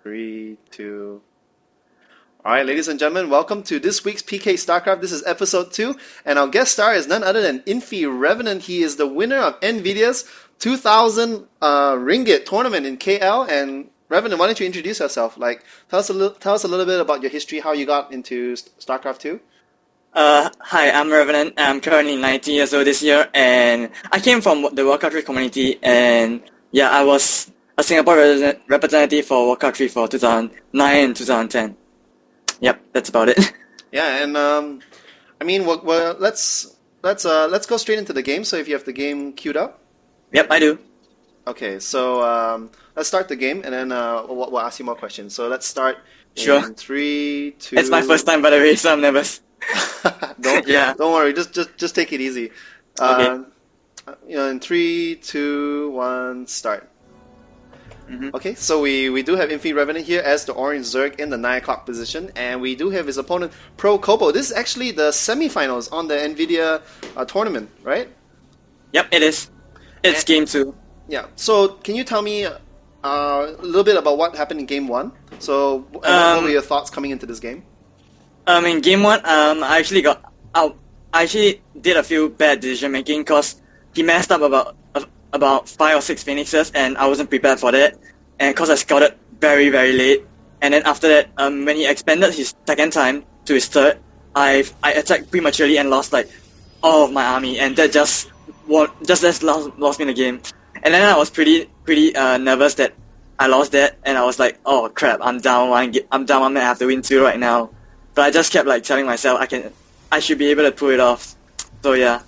Three, two. All right, ladies and gentlemen, welcome to this week's PK Starcraft. This is episode 2, and our guest star is none other than inFiRevenant. He is the winner of nVidia's 2,000 ringgit tournament in KL. And Revenant, why don't you introduce yourself? Like, tell us a little bit about your history, how you got into StarCraft 2. Hi, I'm Revenant. I'm currently 19 years old this year, and I came from the World Cup 3 community, and yeah, I was a Singapore representative for World Cup 3 for 2009 and 2010. Yep, that's about it. Yeah, and I mean, let's go straight into the game. So if you have the game queued up. Yep, I do. Okay, so let's start the game, and then we'll ask you more questions. So let's start Sure. in 3, 2. It's my first time, by the way, so I'm nervous. Don't worry. Just take it easy. Okay. In 3, 2, 1, start. Mm-hmm. Okay, so we do have inFiRevenant here as the orange Zerg in the 9 o'clock position, and we do have his opponent Pro Kobo. This is actually the semifinals on the nVidia tournament, right? Yep, it is. It's game 2. Yeah. So can you tell me a little bit about what happened in game 1? So what were your thoughts coming into this game? In game 1, I actually got out. I actually did a few bad decision making because he messed up about 5 or 6 phoenixes, and I wasn't prepared for that. And because I scouted very, very late, and then after that, when he expanded his second time to his third, I attacked prematurely and lost like all of my army, and that just lost me the game. And then I was pretty nervous that I lost that, and I was like, oh crap, I'm down one. I'm down 1 minute. I have to win 2 right now. But I just kept like telling myself I should be able to pull it off. So yeah.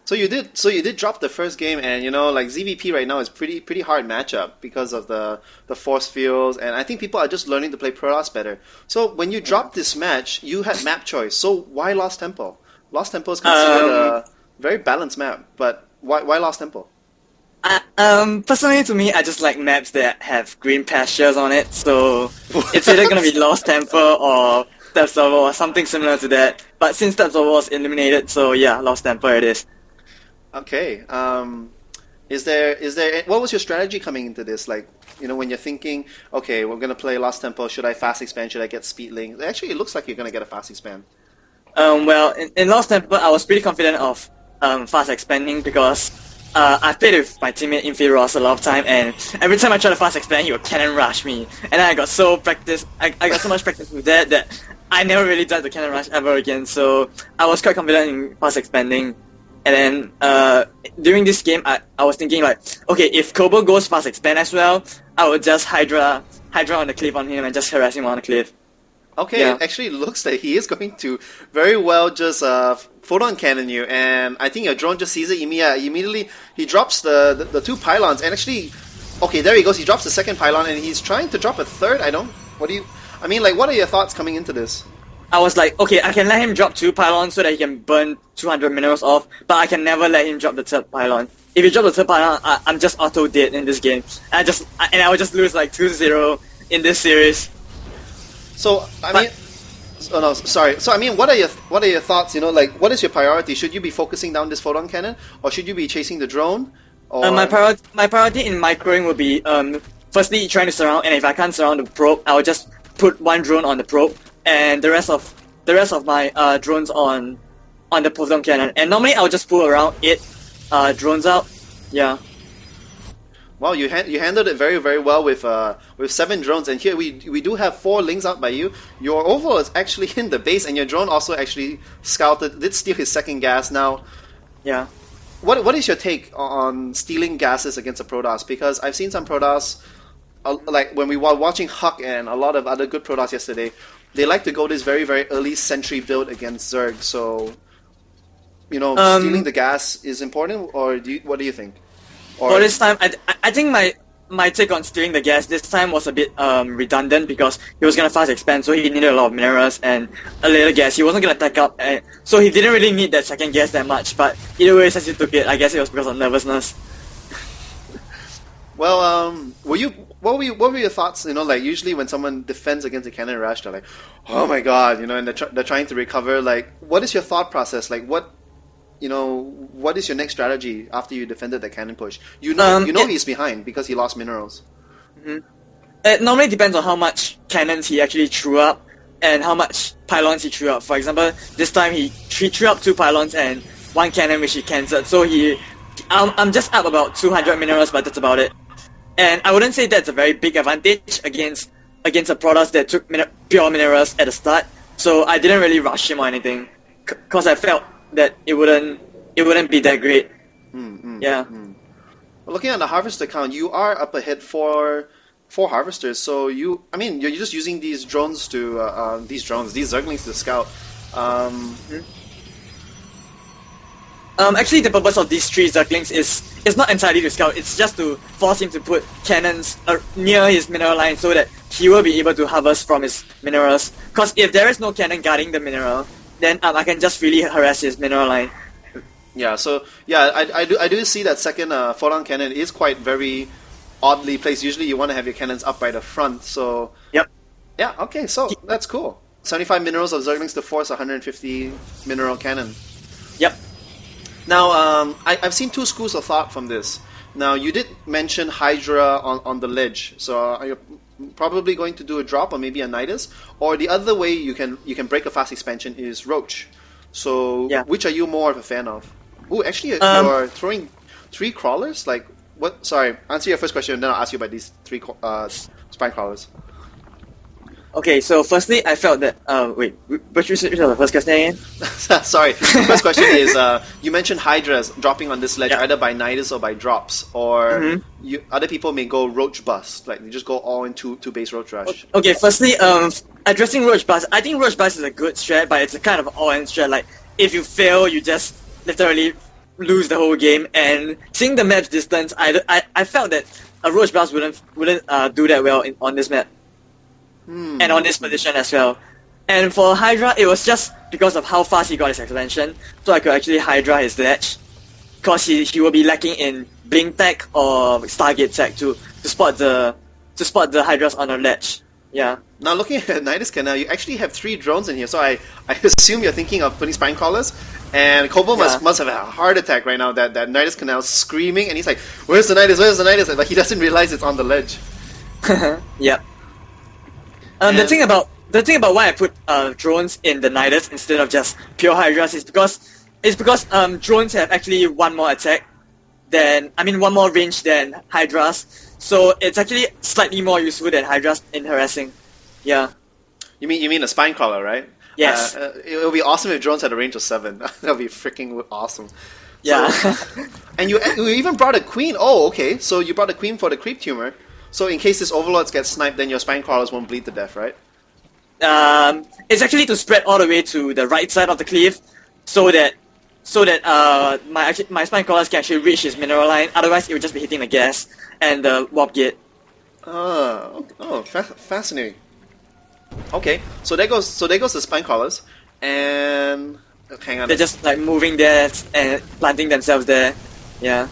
So you did drop the first game, and like ZVP right now is pretty hard matchup because of the force fields, and I think people are just learning to play Protoss better. So when you dropped this match, you had map choice. So why Lost Temple? Lost Temple is considered a very balanced map, but why Lost Temple? Personally to me, I just like maps that have green pastures on it. So it's either gonna be Lost Temple or Steps Over or something similar to that. But since Steps Over was eliminated, so yeah, Lost Temple it is. Okay. Is there what was your strategy coming into this? Like, when you're thinking, okay, we're gonna play Lost Temple. Should I fast expand? Should I get speed link? Actually, it looks like you're gonna get a fast expand. Well, in Lost Temple, I was pretty confident of fast expanding because I played with my teammate inFiRevenant a lot of time, and every time I tried to fast expand, he would cannon rush me, and then I got so much practice with that I never really tried to cannon rush ever again. So I was quite confident in fast expanding. And then during this game, I was thinking like, okay, if Kobo goes fast expand as well, I would just Hydra on the cliff on him and just harass him on the cliff. Okay, yeah. It actually looks like he is going to very well just photon cannon you, and I think your drone just sees it. Immediately he drops the 2 pylons, and actually, okay, there he goes. He drops the second pylon, and he's trying to drop a third. What are your thoughts coming into this? I was like, okay, I can let him drop 2 pylons so that he can burn 200 minerals off, but I can never let him drop the 3rd pylon. If he drops the 3rd pylon, I'm just auto dead in this game. I would just lose like 2-0 in this series. So sorry. So I mean, what are your thoughts? Like, what is your priority? Should you be focusing down this photon cannon, or should you be chasing the drone? Or my priority in microing would be firstly trying to surround, and if I can't surround the probe, I would just put 1 drone on the probe, and the rest of my drones on the photon cannon. And normally I would just pull around 8 drones out. Yeah. Wow, you handled it very, very well with 7 drones, and here we do have 4 links out by you. Your overall is actually in the base, and your drone also actually did steal his 2nd gas. Now, yeah. What is your take on stealing gases against a Protoss? Because I've seen some Protoss, like when we were watching Huck and a lot of other good Protoss yesterday, they like to go this very, very early sentry build against Zerg. So, stealing the gas is important, or what do you think? For this time, I think my take on stealing the gas this time was a bit redundant because he was gonna fast expand, so he needed a lot of minerals and a little gas. He wasn't gonna attack up, so he didn't really need that 2nd gas that much. But either way, since he took it, I guess it was because of nervousness. Well, what were your thoughts? Like usually when someone defends against a cannon rush, they're like, oh my god, and they're trying to recover. Like, what is your thought process? Like, what is your next strategy after you defended the cannon push? He's behind because he lost minerals. Mm-hmm. It normally depends on how much cannons he actually threw up and how much pylons he threw up. For example, this time he threw up 2 pylons and 1 cannon which he cancelled. So I'm just up about 200 minerals, but that's about it. And I wouldn't say that's a very big advantage against a Protoss that took pure minerals at the start. So I didn't really rush him or anything, cause I felt that it wouldn't be that great. Yeah. Well, looking at the harvester count, you are up ahead for 4 harvesters. So you're just using these drones to these Zerglings to scout. Actually, the purpose of these 3 Zerglings is not entirely to scout. It's just to force him to put cannons near his mineral line so that he will be able to harvest from his minerals. Because if there is no cannon guarding the mineral, then I can just really harass his mineral line. Yeah. So yeah, I do see that second photon cannon is quite very oddly placed. Usually, you want to have your cannons up by the front. So yep. Yeah. Okay. So that's cool. 75 minerals of Zerglings to force 150 mineral cannon. Yep. Now, I've seen 2 schools of thought from this. Now, you did mention Hydra on the ledge, so are you probably going to do a drop or maybe a Nidus? Or the other way you can break a fast expansion is Roach. So, yeah. Which are you more of a fan of? Oh, actually, you're throwing 3 crawlers? Like, what? Sorry, answer your first question, and then I'll ask you about these 3 spine crawlers. Okay, so firstly, I felt that... wait, which was the first question again? Sorry, the first question is, you mentioned Hydras dropping on this ledge either by Nidus or by drops, or other people may go Roach Bust, like they just go all into base Roach Rush. Okay, firstly, addressing Roach Bust, I think Roach Bust is a good strat, but it's a kind of all-in strat, like, if you fail, you just literally lose the whole game, and seeing the match distance, I felt that a Roach Bust wouldn't do that well on this map. And on this position as well. And for Hydra, it was just because of how fast he got his expansion, so I could actually Hydra his ledge, because he will be lacking in Blink Tech or Stargate Tech to spot the Hydras on a ledge. Yeah. Now looking at Nidus Canal, you actually have 3 drones in here, so I assume you're thinking of putting spine crawlers. And Kobo must have a heart attack right now that Nidus Canal is screaming, and he's like, "Where's the Nidus? Where's the Nidus?" But he doesn't realize it's on the ledge. Yep. The thing about why I put drones in the Nidus instead of just pure Hydras is because drones have actually 1 more attack one more range than Hydras, so it's actually slightly more useful than Hydras in harassing. Yeah. You mean a spine crawler, right? Yes. It would be awesome if drones had a range of 7. That would be freaking awesome. Yeah. So, and you even brought a queen. Oh, okay. So you brought a queen for the creep tumor. So in case this overlords get sniped, then your spine crawlers won't bleed to death, right? It's actually to spread all the way to the right side of the cliff, so that my spine crawlers can actually reach his mineral line. Otherwise, it would just be hitting the gas and the warp gate. Fascinating. Okay, so there goes the spine crawlers, and hang on. They're just like moving there and planting themselves there. Yeah.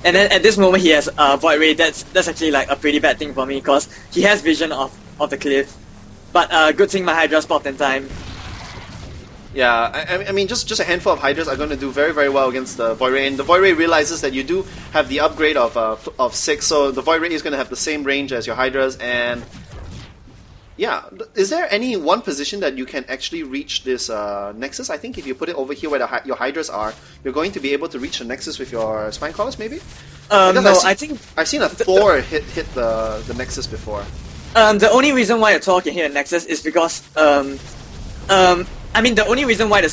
And then at this moment he has Void Ray. That's actually like a pretty bad thing for me because he has vision of the cliff. But good thing my Hydras popped in time. Yeah, I mean just a handful of Hydras are going to do very, very well against the Void Ray. And the Void Ray realizes that you do have the upgrade of 6, so the Void Ray is going to have the same range as your Hydras. And yeah, is there any one position that you can actually reach this Nexus? I think if you put it over here where your Hydras are, you're going to be able to reach the Nexus with your Spine Crawlers, maybe? No, I think I've seen a Thor hit the Nexus before. The only reason why a Thor can hit a Nexus is because I mean the only reason why the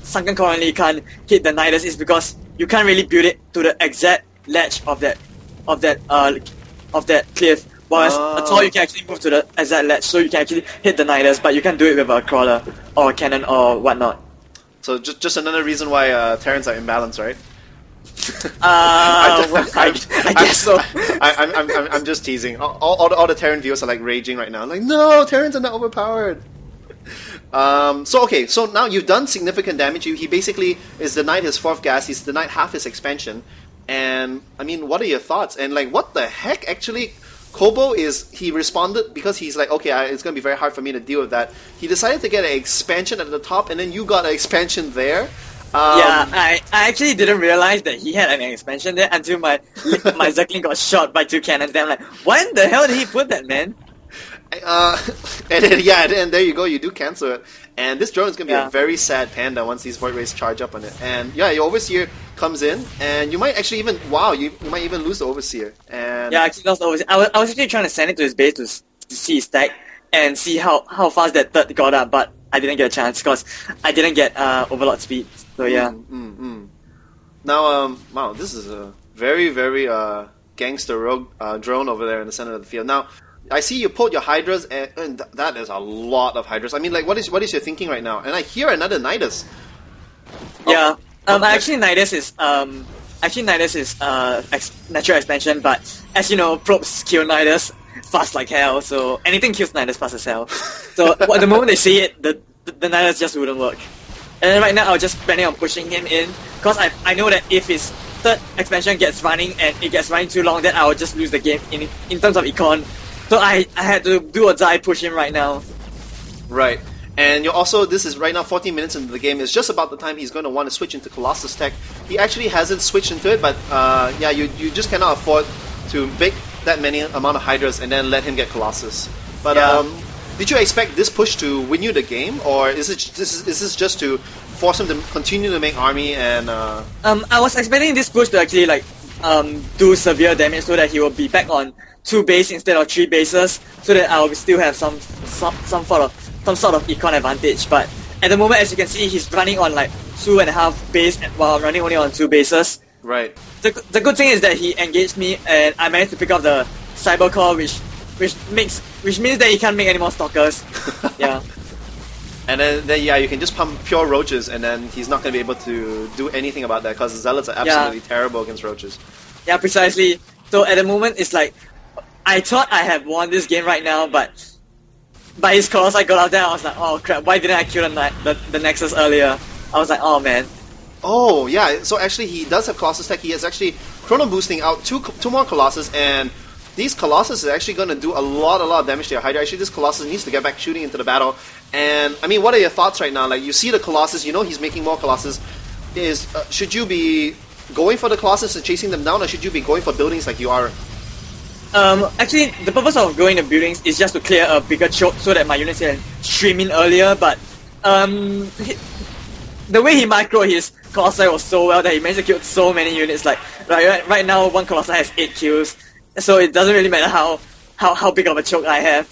Sunken Colony can't hit the Nidus is because you can't really build it to the exact ledge of that cliff. Whereas a Thor you can actually move to the exact ledge, so you can actually hit the Nidus, but you can't do it with a crawler or a cannon or whatnot. So just another reason why Terrans are imbalanced, right? I guess so. I'm just teasing. All the Terran viewers are like raging right now. Like, no, Terrans are not overpowered. So now you've done significant damage. He basically is denied his 4th gas. He's denied half his expansion. And I mean, what are your thoughts? And like, what the heck? Actually, Kobo he responded because he's like, okay, it's gonna be very hard for me to deal with that. He decided to get an expansion at the top, and then you got an expansion there. Yeah, I actually didn't realize that he had an expansion there until my Zergling got shot by 2 cannons. Then I'm like, why in the hell did he put that, man? Uh, and then, yeah, and there you go. You do cancel it, and this drone is gonna be Yeah. a very sad panda once these void rays charge up on it. And yeah, your overseer comes in, and you might actually even you might even lose the overseer. And Yeah, actually lost over. I was actually trying to send it to his base to see his stack and see how fast that third got up, but I didn't get a chance because I didn't get overlord speed. So yeah. Now, wow, this is a very very gangster rogue drone over there in the center of the field. Now, I see you pulled your hydras, and that is a lot of hydras. I mean, like, what is your thinking right now? And I hear another Nidus. Yeah. Oh, Actually, Nidus is natural expansion, but as you know, probes kill Nidus fast like hell. So anything kills Nidus fast as hell. So at the moment they see it, the Nidus just wouldn't work. And then right now, I was just planning on pushing him in because I know that if his third expansion gets running and it gets running too long, then I will just lose the game in terms of econ. So I had to do or die push him right now. Right. And you're also, this is right now 14 minutes into the game. It's just about the time he's going to want to switch into Colossus tech. He actually hasn't switched into it, but yeah, you just cannot afford to make that many amount of Hydras and then let him get Colossus. But Yeah. did you expect this push to win you the game, or is this just to force him to continue to make army and? I was expecting this push to actually like do severe damage so that he will be back on 2 bases instead of 3 bases, so that I will still have some sort of econ advantage. But at the moment, as you can see, he's running on like 2.5 base while I'm running only on 2 bases. Right. The good thing is that he engaged me and I managed to pick up the cyber core, which means that he can't make any more stalkers. Yeah. And then yeah, you can just pump pure roaches, and then he's not going to be able to do anything about that because the zealots are absolutely terrible against roaches. Yeah, precisely. So at the moment, it's like I thought I had won this game right now, but by his calls, I got out there. I was like, oh crap! Why didn't I kill the Nexus earlier? I was like, oh man. Oh yeah, so actually he does have Colossus tech. He is actually chrono boosting out two more Colossus, and these Colossus is actually going to do a lot of damage to your Hydra. Actually, this Colossus needs to get back shooting into the battle. And I mean, what are your thoughts right now? Like, you see the Colossus, you know he's making more Colossus. Should you be going for the Colossus and chasing them down, or should you be going for buildings like you are? Actually, the purpose of going to buildings is just to clear a bigger choke so that my units can stream in earlier. But the way he micro his Colossi was so well that he managed to kill so many units. Like right now, one Colossi has 8 kills, so it doesn't really matter how big of a choke I have.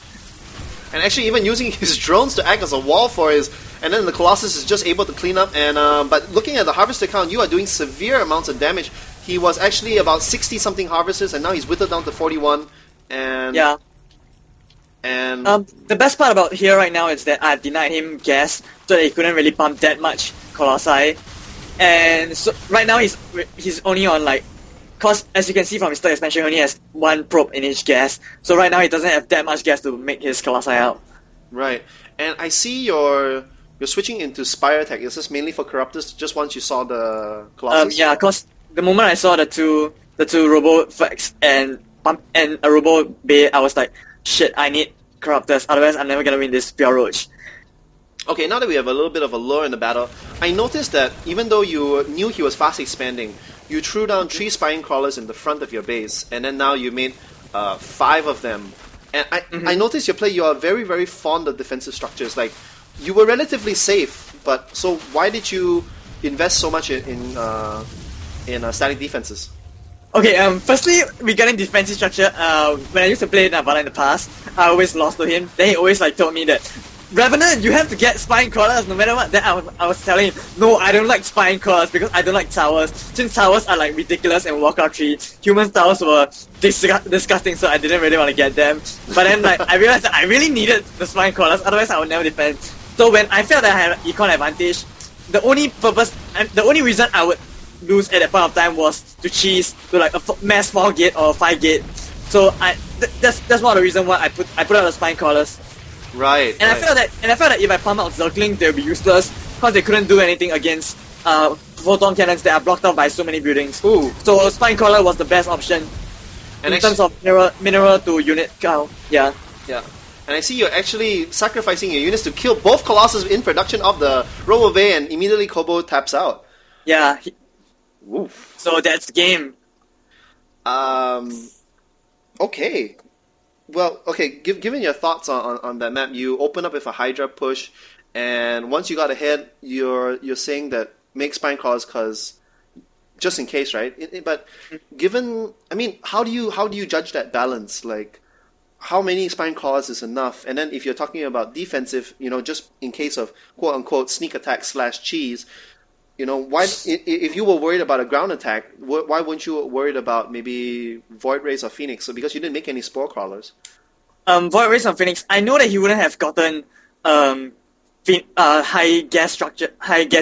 And actually, even using his drones to act as a wall for his, and then the Colossus is just able to clean up. And but looking at the harvester count, you are doing severe amounts of damage. He was actually about 60 something harvesters, and now he's whittled down to 41. And yeah. And the best part about here right now is that I've denied him gas, so that he couldn't really pump that much Colossi. And so right now he's only on like, cause as you can see from his third expansion, he only has 1 probe in each gas. So right now he doesn't have that much gas to make his Colossi out. Right. And I see you're switching into Spire Tech. Is this mainly for Corruptors? Just once you saw the Colossus? Yeah, cause the moment I saw the two Robo Fax and a Robo Bay, I was like, shit, I need Corruptors, otherwise I'm never gonna win this pure roach. Okay, now that we have a little bit of a lure in the battle, I noticed that even though you knew he was fast expanding, you threw down 3 spine crawlers in the front of your base, and then now you made 5 of them. And I noticed you are very, very fond of defensive structures. Like, you were relatively safe, but so why did you invest so much in static defenses? Okay, firstly, regarding defensive structure, when I used to play Nirvana in the past, I always lost to him. Then he always like told me that, Revenant, you have to get spine crawlers no matter what. Then I was telling him, no, I don't like spine crawlers because I don't like towers. Since towers are like ridiculous in Warcraft 3, human towers were disgusting, so I didn't really want to get them. But then like I realized that I really needed the spine crawlers, otherwise I would never defend. So when I felt that I had an econ advantage, the only reason I would lose at that point of time was to cheese to like a mass 4 gate or 5 gate. So that's one of the reasons why I put out the spine crawlers. Right. And I felt that if I pump out Zergling, they'll be useless because they couldn't do anything against photon cannons that are blocked off by so many buildings. Ooh. So spine crawler was the best option in terms of mineral to unit count. Yeah. Yeah. And I see you're actually sacrificing your units to kill both Colossus in production of the Robo Bay, and immediately Kobo taps out. Yeah. Oof. So that's the game. Okay. Well, okay. Given your thoughts on that map, you open up with a Hydra push, and once you got ahead, you're saying that make spine crawlers because just in case, right? But given, I mean, how do you judge that balance? Like, how many spine crawlers is enough? And then if you're talking about defensive, just in case of quote unquote sneak attack slash cheese, why if you were worried about a ground attack, why weren't you worried about maybe Void Rays or Phoenix? So because you didn't make any spore crawlers. Void Rays on Phoenix, I know that he wouldn't have gotten um, high gas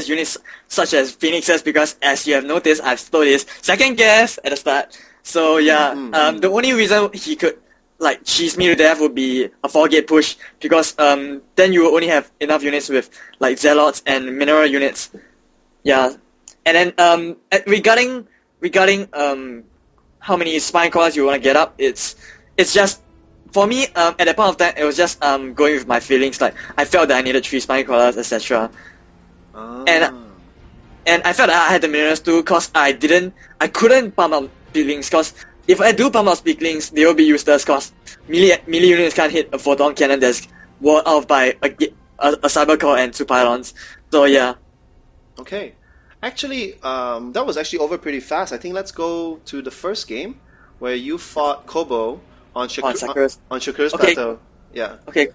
units such as Phoenixes because, as you have noticed, I've stole his second gas at the start. So yeah, the only reason he could like cheese me to death would be a 4-gate push because then you will only have enough units with like Zealots and Mineral units. Yeah, and then regarding how many spine crawlers you want to get up, it's just for me, at that point of time, it was just going with my feelings. Like I felt that I needed 3 spine crawlers, etc. And and I felt that I had the minerals too, cause I couldn't pump up Speaklings, cause if I do pump up Speaklings, they will be useless, cause melee units can't hit a photon cannon that's walled off by a cyber core and 2 pylons. So yeah. Okay. Actually, that was actually over pretty fast. I think let's go to the first game where you fought Kobo on Shakur's Okay. plateau. Yeah. Okay.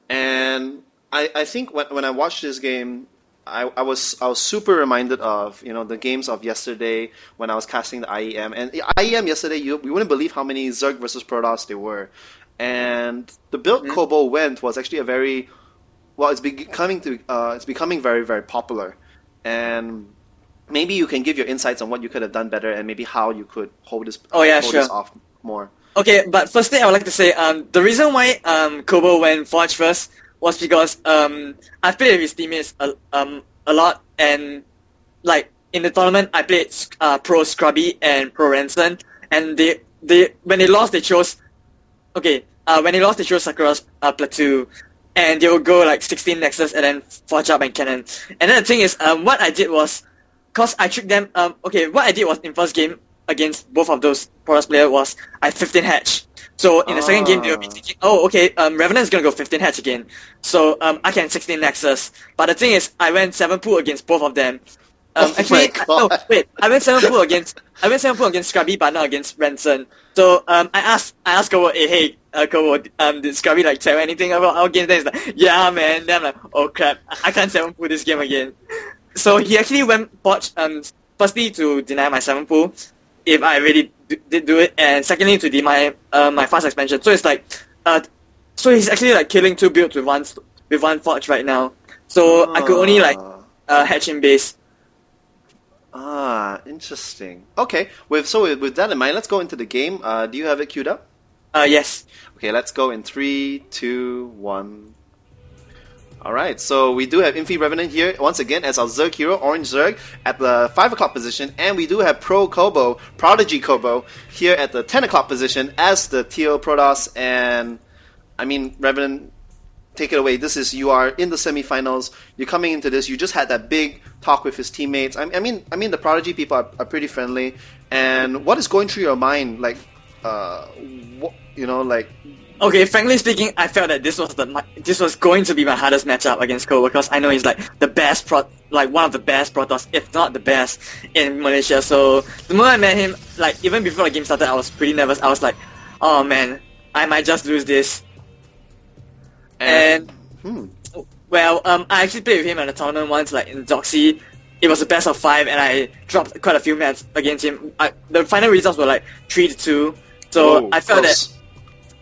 And I think when I watched this game, I was super reminded of the games of yesterday when I was casting the IEM. And the IEM yesterday, you wouldn't believe how many Zerg versus Protoss there were. And the build Kobo went was actually a very well. It's becoming very, very popular. And maybe you can give your insights on what you could have done better and maybe how you could hold this this off more. Okay, but firstly, I would like to say the reason why Kobo went Forge first was because I played with his teammates a lot, and like in the tournament, I played Pro Scrubby and Pro Ranson, and they when they lost, they chose Sakura's Plateau, and they would go like 16 Nexus and then Forge up and Cannon. And then the thing is, what I did was, cause I tricked them. What I did was in first game against both of those Protoss players was I 15 hatch. So in the second game they will be thinking, Revenant is gonna go 15 hatch again. So I can 16 Nexus. But the thing is, I went 7 pool against both of them. I went 7 pool against Scrubby, but not against Ranson. So I asked Kobo, hey, Kobo, did Scrubby like tell anything about our game? Then he's like, yeah, man. Then I'm like, oh crap, I can't 7 pool this game again. So he actually went Forge, firstly to deny my 7 pool, if I really did do it, and secondly to deny my fast expansion. So it's like, so he's actually like killing 2 builds with one Forge right now. So I could only like hatch in base. Interesting. Okay, with that in mind, let's go into the game. Do you have it queued up? Yes. Okay, let's go in 3, 2, 1. Alright, so we do have inFiRevenant here once again as our Zerg hero, Orange Zerg, at the 5 o'clock position, and we do have Pro Kobo, Prodigy Kobo, here at the 10 o'clock position as the TO Protoss. And I mean, Revenant, take it away. You are in the semifinals. You're coming into this. You just had that big talk with his teammates. I mean, the Prodigy people are pretty friendly. And what is going through your mind? Like, Okay, frankly speaking, I felt that this was going to be my hardest matchup against Kobo because I know he's like the best one of the best Protoss, if not the best in Malaysia. So the moment I met him, like even before the game started, I was pretty nervous. I was like, oh man, I might just lose this. And I actually played with him at a tournament once, like in Doxy. It was a best of 5, and I dropped quite a few maps against him. The final results were like 3-2. So I felt that.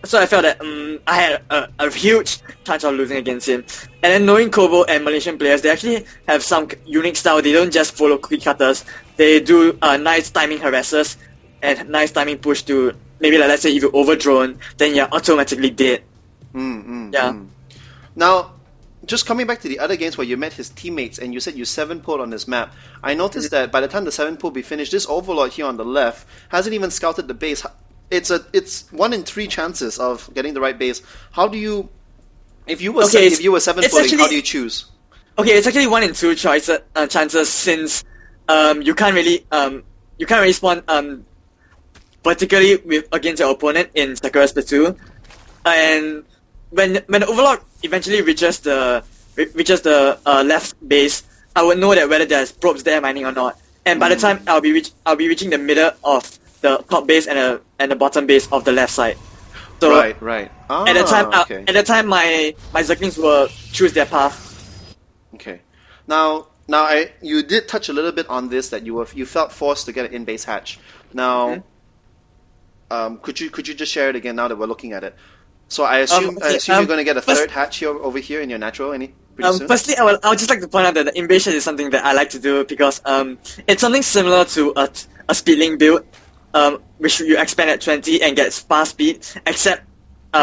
So I felt that I had a huge chance of losing against him. And then knowing Kobo and Malaysian players, they actually have some unique style. They don't just follow quick cutters. They do nice timing harassers and nice timing push to maybe like let's say if you overdrone, then you're automatically dead. Now, just coming back to the other games where you met his teammates and you said you 7-pulled on this map, I noticed that by the time the 7-pull be finished, this Overlord here on the left hasn't even scouted the base. It's 1 in 3 chances of getting the right base. How do you, if you were 7-pulling, how do you choose? Okay, it's actually 1 in 2 chances since you can't really spawn particularly against your opponent in Sakura's Platoon. And when the Overlord eventually reaches the left base, I would know that whether there's probes there mining or not. And by the time I'll be reaching the middle of the top base and the bottom base of the left side. So right. At the time my Zerglings will choose their path. Okay. Now you did touch a little bit on this, that you felt forced to get an in-base hatch. Now, could you just share it again now that we're looking at it? So I assume you're going to get a third hatch over here in your natural pretty soon? Firstly, I would just like to point out that the in-base hatch is something that I like to do because it's something similar to a speedling build, which you expand at 20 and get fast speed, except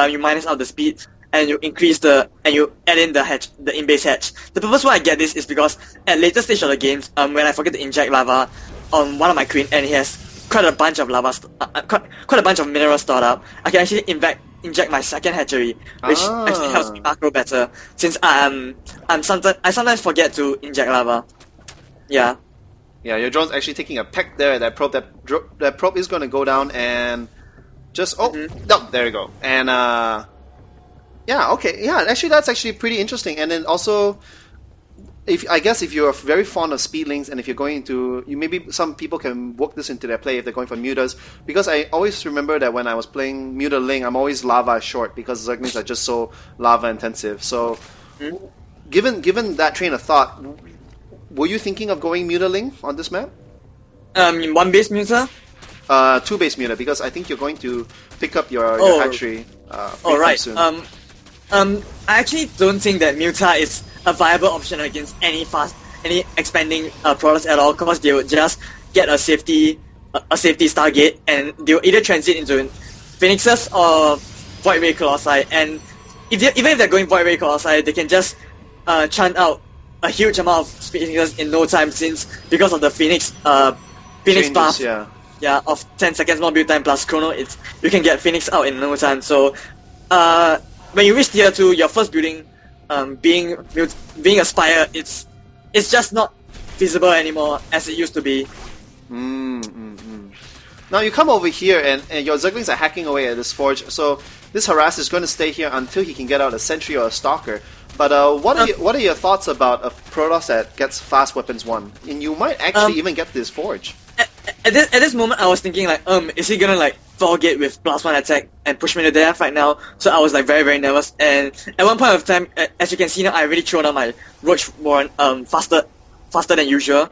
you minus out the speed and you you add in the in-base hatch. The purpose why I get this is because at later stage of the games, when I forget to inject lava on one of my queen and he has quite a bunch of lava, quite a bunch of minerals stored up, I can actually inject my second hatchery, which actually helps me macro better, since I sometimes forget to inject lava. Yeah. Yeah, your drone's actually taking a peck there. That probe is going to go down and just there you go. And actually that's actually pretty interesting. And then also, if you're very fond of speedlings and if you're going to, maybe some people can work this into their play if they're going for mutas, because I always remember that when I was playing muta ling, I'm always lava short because Zerglings are just so lava intensive. So given that train of thought, were you thinking of going muta ling on this map? One base muta? Two base muta, because I think you're going to pick up your hatchery pretty soon. I actually don't think that muta is a viable option against any expanding products at all, because they would just get a safety Stargate and they'll either transit into Phoenixes or Void Ray Colossi, and even if they're going Void Ray Colossi, they can just churn out a huge amount of Phoenixes in no time, since because of the Phoenix buff of 10 seconds more build time plus chrono, you can get Phoenix out in no time. So when you reach tier 2, your first building being a Spire, it's just not feasible anymore as it used to be. Now you come over here and your Zerglings are hacking away at this forge, so this harass is going to stay here until he can get out a sentry or a stalker. But what are your thoughts about a Protoss that gets fast weapons 1? And you might actually even get this forge. At this moment, I was thinking like, is he gonna like forgate with +1 attack and push me to death right now? So I was like very, very nervous. And at one point of time, as you can see now, I really thrown out my Roach Warren faster than usual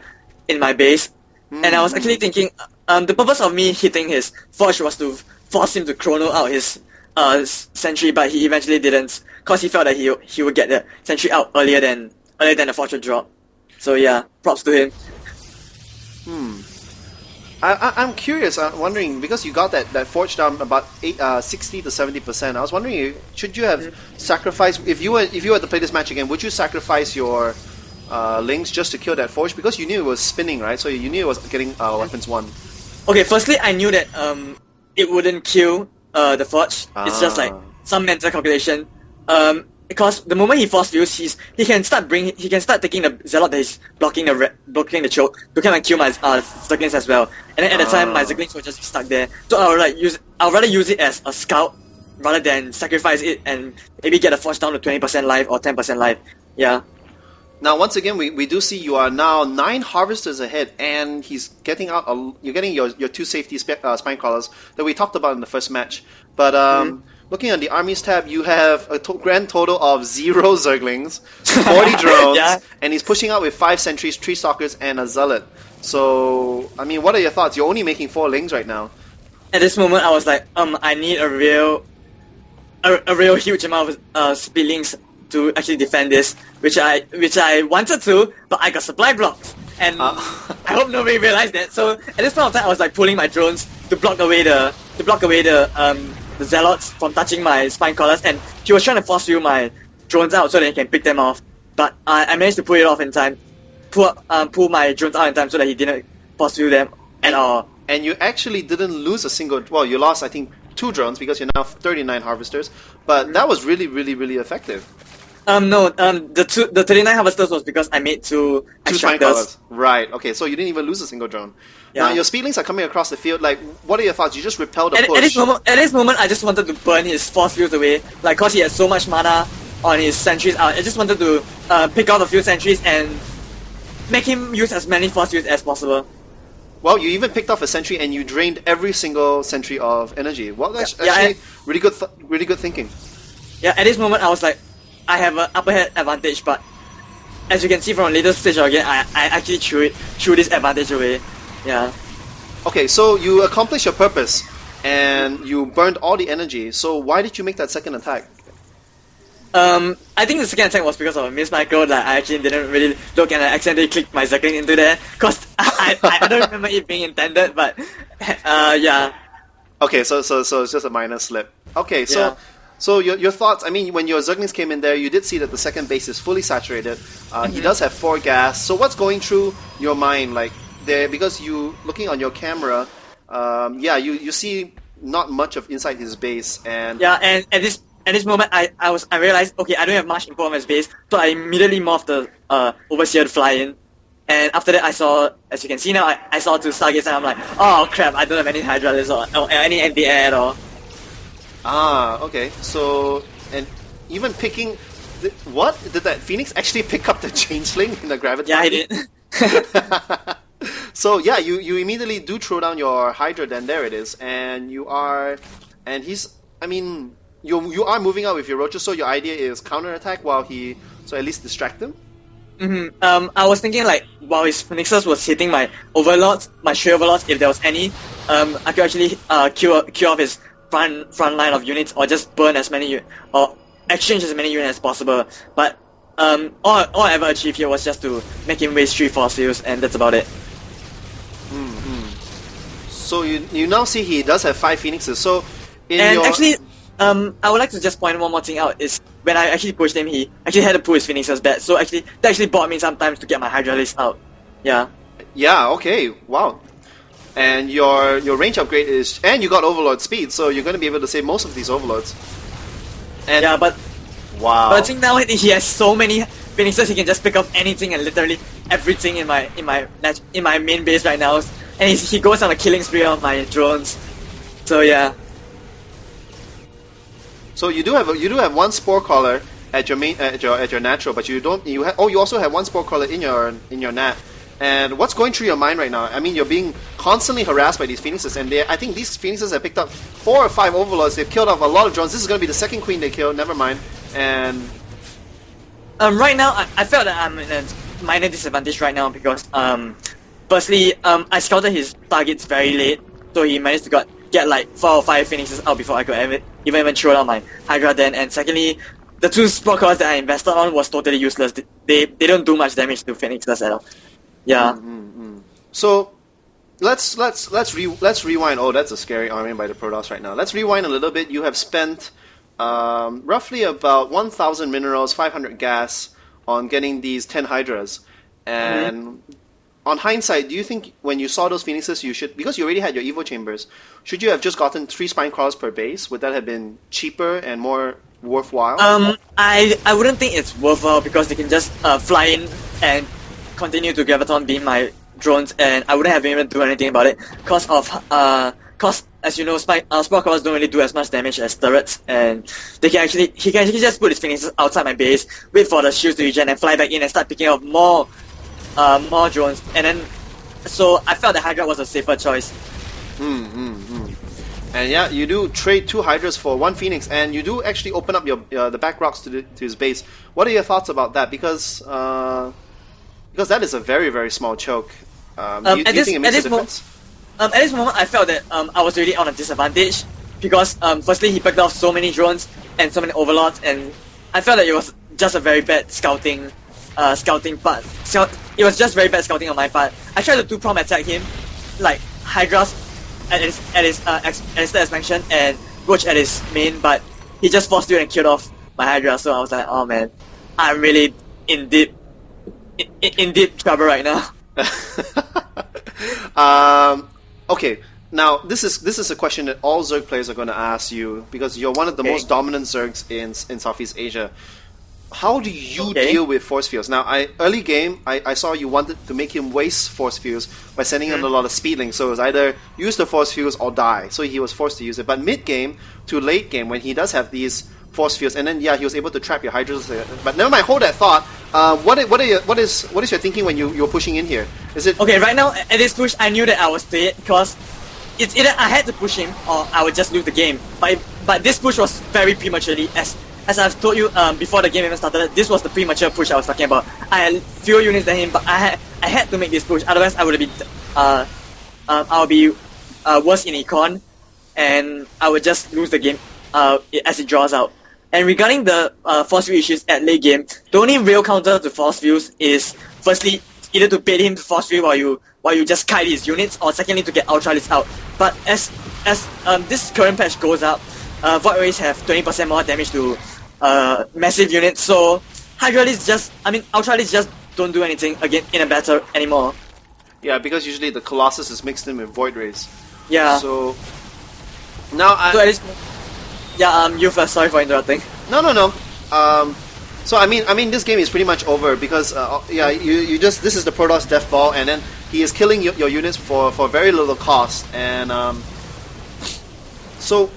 in my base. And I was actually thinking, the purpose of me hitting his forge was to force him to chrono out his sentry, but he eventually didn't, cause he felt that he would get the sentry out earlier than the forge would drop. So yeah, props to him. I'm curious. I'm wondering, because you got that forge down about 60 to 70%. I was wondering, should you have sacrificed, if you were to play this match again, would you sacrifice your links just to kill that forge, because you knew it was spinning, right? So you knew it was getting weapons 1. Okay, firstly, I knew that it wouldn't kill the forge. It's just like some mental calculation. Because the moment he force views, he can start taking the Zealot that is blocking the choke to come and kill my Zerglings as well. And then at the time, my Zerglings will just be stuck there. So I'll rather use it as a scout rather than sacrifice it and maybe get a force down to 20% life or 10% life. Yeah. Now, once again, we do see you are now 9 harvesters ahead, and he's getting out. You're getting your 2 safety spine crawlers that we talked about in the first match. But looking at the armies tab, you have a grand total of 0 Zerglings, 40 drones, and he's pushing out with 5 sentries, 3 stalkers, and a zealot. So, I mean, what are your thoughts? You're only making 4 lings right now. At this moment, I was like, I need a real huge amount of speed links to actually defend this, which I wanted to, but I got supply blocked, and I hope nobody realized that. So at this point of time, I was like pulling my drones to block away the zealots from touching my spine crawlers, and he was trying to force field my drones out so that he can pick them off. But I managed to pull it off in time, pull my drones out in time so that he didn't force field them at all. And you actually didn't lose a single. Well, you lost, I think, 2 drones because you're now 39 harvesters, but that was really, really, really effective. No, the 39 harvesters was because I made two Two spine extractors. crawlers. Right. Okay. So you didn't even lose a single drone. Now Yeah. your speedlings are coming across the field. Like, what are your thoughts? You just repel the At, push. at this moment, I just wanted to burn his force fields away, like cause he had so much mana on his sentries out. I just wanted to pick out a few sentries and make him use as many force fields as possible. Well, you even picked off a sentry and you drained every single sentry of energy. Well, that's Yeah, actually really good thinking. Yeah, at this moment, I was like, I have an upper head advantage, but as you can see from the latest stage again, I actually threw this advantage away. Yeah. Okay, so you accomplished your purpose and you burned all the energy. So why did you make that second attack? I think the second attack was because of a miss micro that I actually didn't really look and I accidentally clicked my Zergling into there. Cause I don't remember it being intended, but yeah. Okay, so it's just a minor slip. Okay, so Yeah. so your thoughts. I mean, when your Zerglings came in there, you did see that the second base is fully saturated. He does have 4 gas. So what's going through your mind, like there? Because you looking on your camera, yeah, you see not much of inside his base, and Yeah, and at this moment, I realized, okay, I don't have much info on his base, so I immediately morphed the Overseer to fly in. And after that, I saw, as you can see now, I saw 2 Stargates, and I'm like, oh crap, I don't have any Hydralis or any NVA at all. okay. So and even picking, what did that Phoenix actually pick up the Changeling in the gravity? Yeah, I did. So yeah, you immediately do throw down your Hydra. Then there it is, and he's. I mean, you are moving out with your roaches. So your idea is counterattack while so at least distract him. I was thinking like while his Phoenixes was hitting my Overlords, my Stray Overlords, if there was any, I could actually kill off his front line of units or just burn as many or exchange as many units as possible. But all I ever achieved here was just to make him waste 3 force fields, and that's about it. So you now see he does have 5 Phoenixes. So Actually, I would like to just point one more thing out is when I actually pushed him, he actually had to pull his Phoenixes back. So actually, that actually bought me some time to get my Hydralis out. Yeah. Yeah. Okay. Wow. And your range upgrade is, and you got Overlord speed, so you're going to be able to save most of these Overlords. And Yeah, but wow. I think now he has so many Phoenixes, he can just pick up anything and literally everything in my main base right now, and he goes on a killing spree on my drones. So yeah. So you do have one Spore Caller at your main at your natural, but you also have one Spore Caller in your nat. And what's going through your mind right now? I mean, you're being constantly harassed by these Phoenixes, and I think these Phoenixes have picked up 4 or 5 Overlords. They've killed off a lot of drones. This is going to be the second Queen they killed. Never mind. And Right now, I felt that I'm in a minor disadvantage right now because, firstly, I scouted his targets very late, so he managed to get like 4 or 5 Phoenixes out before I could even throw down my Hydra then, and secondly, the 2 Spore Cores that I invested on was totally useless. They don't do much damage to Phoenixes at all. Yeah. so let's rewind. Oh, that's a scary army by the Protoss right now. Let's rewind a little bit. You have spent roughly about 1,000 minerals, 500 gas on getting these 10 Hydras. And on hindsight, do you think when you saw those Phoenixes, you should, because you already had your Evo Chambers, should you have just gotten 3 Spine Crawlers per base? Would that have been cheaper and more worthwhile? I wouldn't think it's worthwhile because they can just fly in and continue to Graviton beam my drones, and I wouldn't have been able to do anything about it because as you know, Spore Crawlers don't really do as much damage as turrets, and he can actually just put his Phoenixes outside my base, wait for the shields to regen, and fly back in and start picking up more drones, and then so I felt that Hydra was a safer choice. And yeah, you do trade 2 Hydras for 1 Phoenix, and you do actually open up your the back rocks to his base. What are your thoughts about that? Because that is a very, very small choke. Do you think it makes a difference? At this moment, I felt that I was really on a disadvantage because firstly, he picked off so many drones and so many Overlords, and I felt that it was just a very bad scouting part. So it was just very bad scouting on my part. I tried to 2-prompt attack him, like Hydras at his expansion and Roach at his main, but he just forced you and killed off my Hydra. So I was like, oh man, I'm really in deep trouble right now. Okay, now this is a question that all Zerg players are going to ask you because you're one of the most dominant Zergs in Southeast Asia. how do you Okay. deal with force fields? Now, early game, I saw you wanted to make him waste force fields by sending him a lot of speedlings. So it was either use the force fields or die. So he was forced to use it. But mid game to late game, when he does have these force fields, and then yeah, he was able to trap your hydras. But never mind, hold that thought. What is your thinking when you're pushing in here? Is it Okay, right now, at this push, I knew that I was dead, because it's either I had to push him, or I would just lose the game. But this push was very prematurely, as I've told you before the game even started, this was the premature push I was talking about. I had fewer units than him, but I had to make this push, otherwise I would have been, I'll be worse in econ, and I would just lose the game as it draws out. And regarding the force field issues at late game, the only real counter to force fields is firstly either to bait him to force field while you just kite his units, or secondly to get ultralights out. But as this current patch goes up, Void Rays have 20% more damage to massive units, so ultralights just don't do anything again in a battle anymore. yeah? Because usually the Colossus is mixed in with Void Rays. Yeah. So now So at least, yeah. You first. Sorry for interrupting. No. So I mean, this game is pretty much over because yeah, you just this is the Protoss Death Ball, and then he is killing your units for very little cost, and so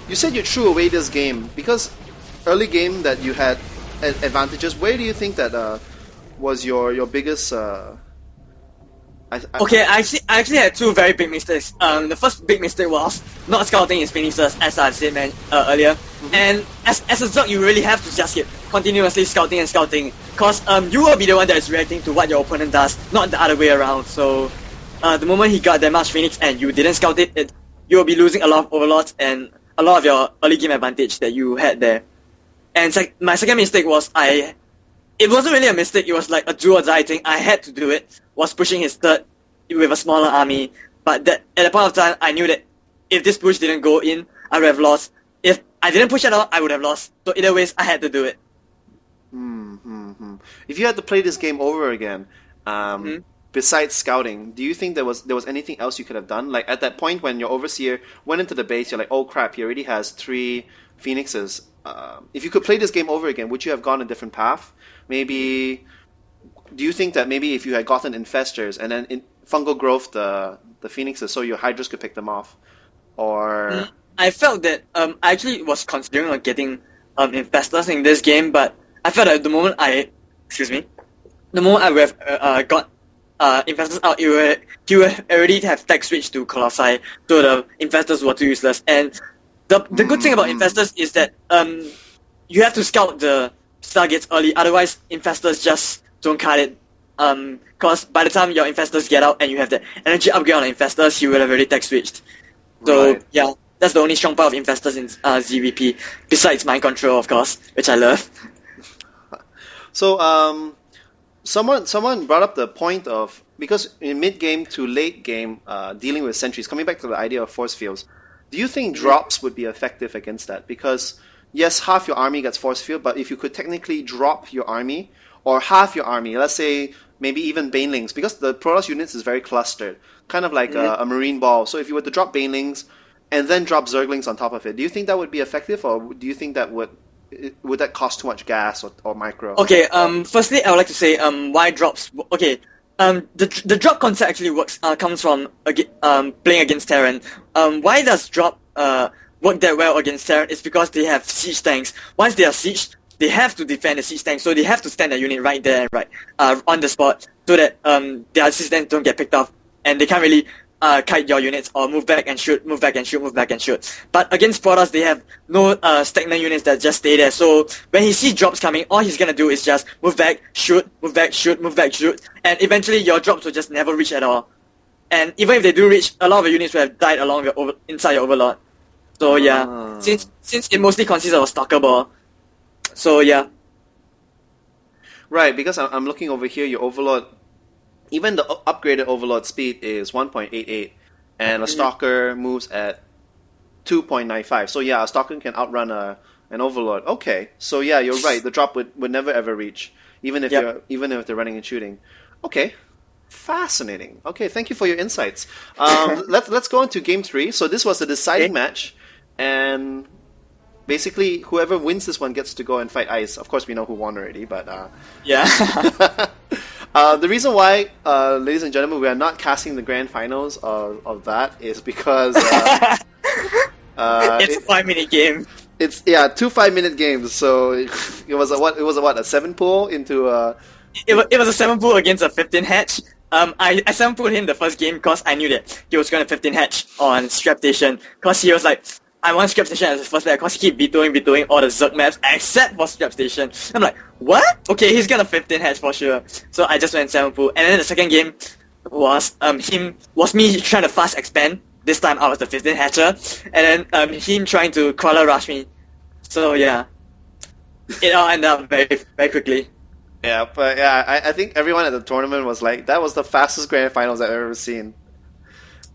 you said you threw away this game because early game that you had advantages. Where do you think that was your biggest? Okay, I actually had two very big mistakes. The first big mistake was not scouting his phoenixes, as I've said earlier. And as a Zerg, you really have to just keep continuously scouting and scouting, cause you will be the one that is reacting to what your opponent does, not the other way around. So the moment he got that much phoenix and you didn't scout it, you will be losing a lot of overlords and a lot of your early game advantage that you had there. And my second mistake was it wasn't really a mistake, it was like a do or die thing. I had to do it, was pushing his third with a smaller army. But at the point of time, I knew that if this push didn't go in, I would have lost. If I didn't push at all, I would have lost. So either ways, I had to do it. If you had to play this game over again, besides scouting, do you think there was anything else you could have done? Like at that point when your overseer went into the base, you're like, oh crap, he already has 3 phoenixes. If you could play this game over again, would you have gone a different path? Maybe. Do you think that maybe if you had gotten infestors and then fungal growth the phoenixes, so your hydras could pick them off, or I felt that I actually was considering on getting infestors in this game, but I felt that the moment I would have got infestors out, he would already have tech switched to Colossi, so the infestors were too useless. And the good thing about infestors is that you have to scout the targets early, otherwise infestors just don't cut it. Because by the time your infestors get out and you have the energy upgrade on the infestors, you will have already tech switched. So right. yeah, that's the only strong part of infestors in ZVP, besides mind control, of course, which I love. So someone brought up the point of, because in mid game to late game, dealing with sentries, coming back to the idea of force fields, do you think drops would be effective against that? Because yes, half your army gets force field, but if you could technically drop your army, or half your army, let's say maybe even banelings, because the Protoss units is very clustered, kind of like a marine ball. So if you were to drop banelings and then drop zerglings on top of it, do you think that would be effective, or do you think that would that cost too much gas or micro? Okay, firstly, I would like to say why drops. Okay, the drop concept actually comes from playing against Terran. Why does drop work that well against Terran? It's because they have siege tanks. Once they are sieged, they have to defend the siege tank, so they have to stand their unit right there, on the spot, so that their siege tanks don't get picked off, and they can't really kite your units or move back and shoot, move back and shoot, move back and shoot. But against Protoss, they have no stagnant units that just stay there. So when he sees drops coming, all he's gonna do is just move back, shoot, move back, shoot, move back, shoot, and eventually your drops will just never reach at all. And even if they do reach, a lot of the units will have died along inside your overlord. So yeah, since it mostly consists of a stalker ball. So yeah. Right, because I'm looking over here, your overlord, even the upgraded overlord speed is 1.88, and a stalker moves at 2.95. So yeah, a stalker can outrun an overlord. Okay, so yeah, you're right. The drop would never ever reach, even if they're running and shooting. Okay, fascinating. Okay, thank you for your insights. Let's go into game 3. So this was the deciding match, and basically whoever wins this one gets to go and fight Ice. Of course, we know who won already, but Yeah. the reason why, ladies and gentlemen, we are not casting the grand finals of that is because It's a 5-minute game. it's 2 5-minute games. So it was a what? It was a what? A 7 pool into It was a 7-pool against a 15 hatch. I 7-pooled him the first game because I knew that he was going to 15 hatch on Scrap Station. Because he was like, I want Scrap Station as his first player because he keep vetoing all the Zerg maps except for Scrap Station. I'm like, what? Okay, he's gonna 15 hatch for sure. So I just went 7-pool. And then the second game was me trying to fast expand. This time I was the 15 hatcher. And then him trying to crawler rush me. So yeah. It all ended up very, very quickly. yeah. But yeah, I think everyone at the tournament was like, that was the fastest grand finals I've ever seen.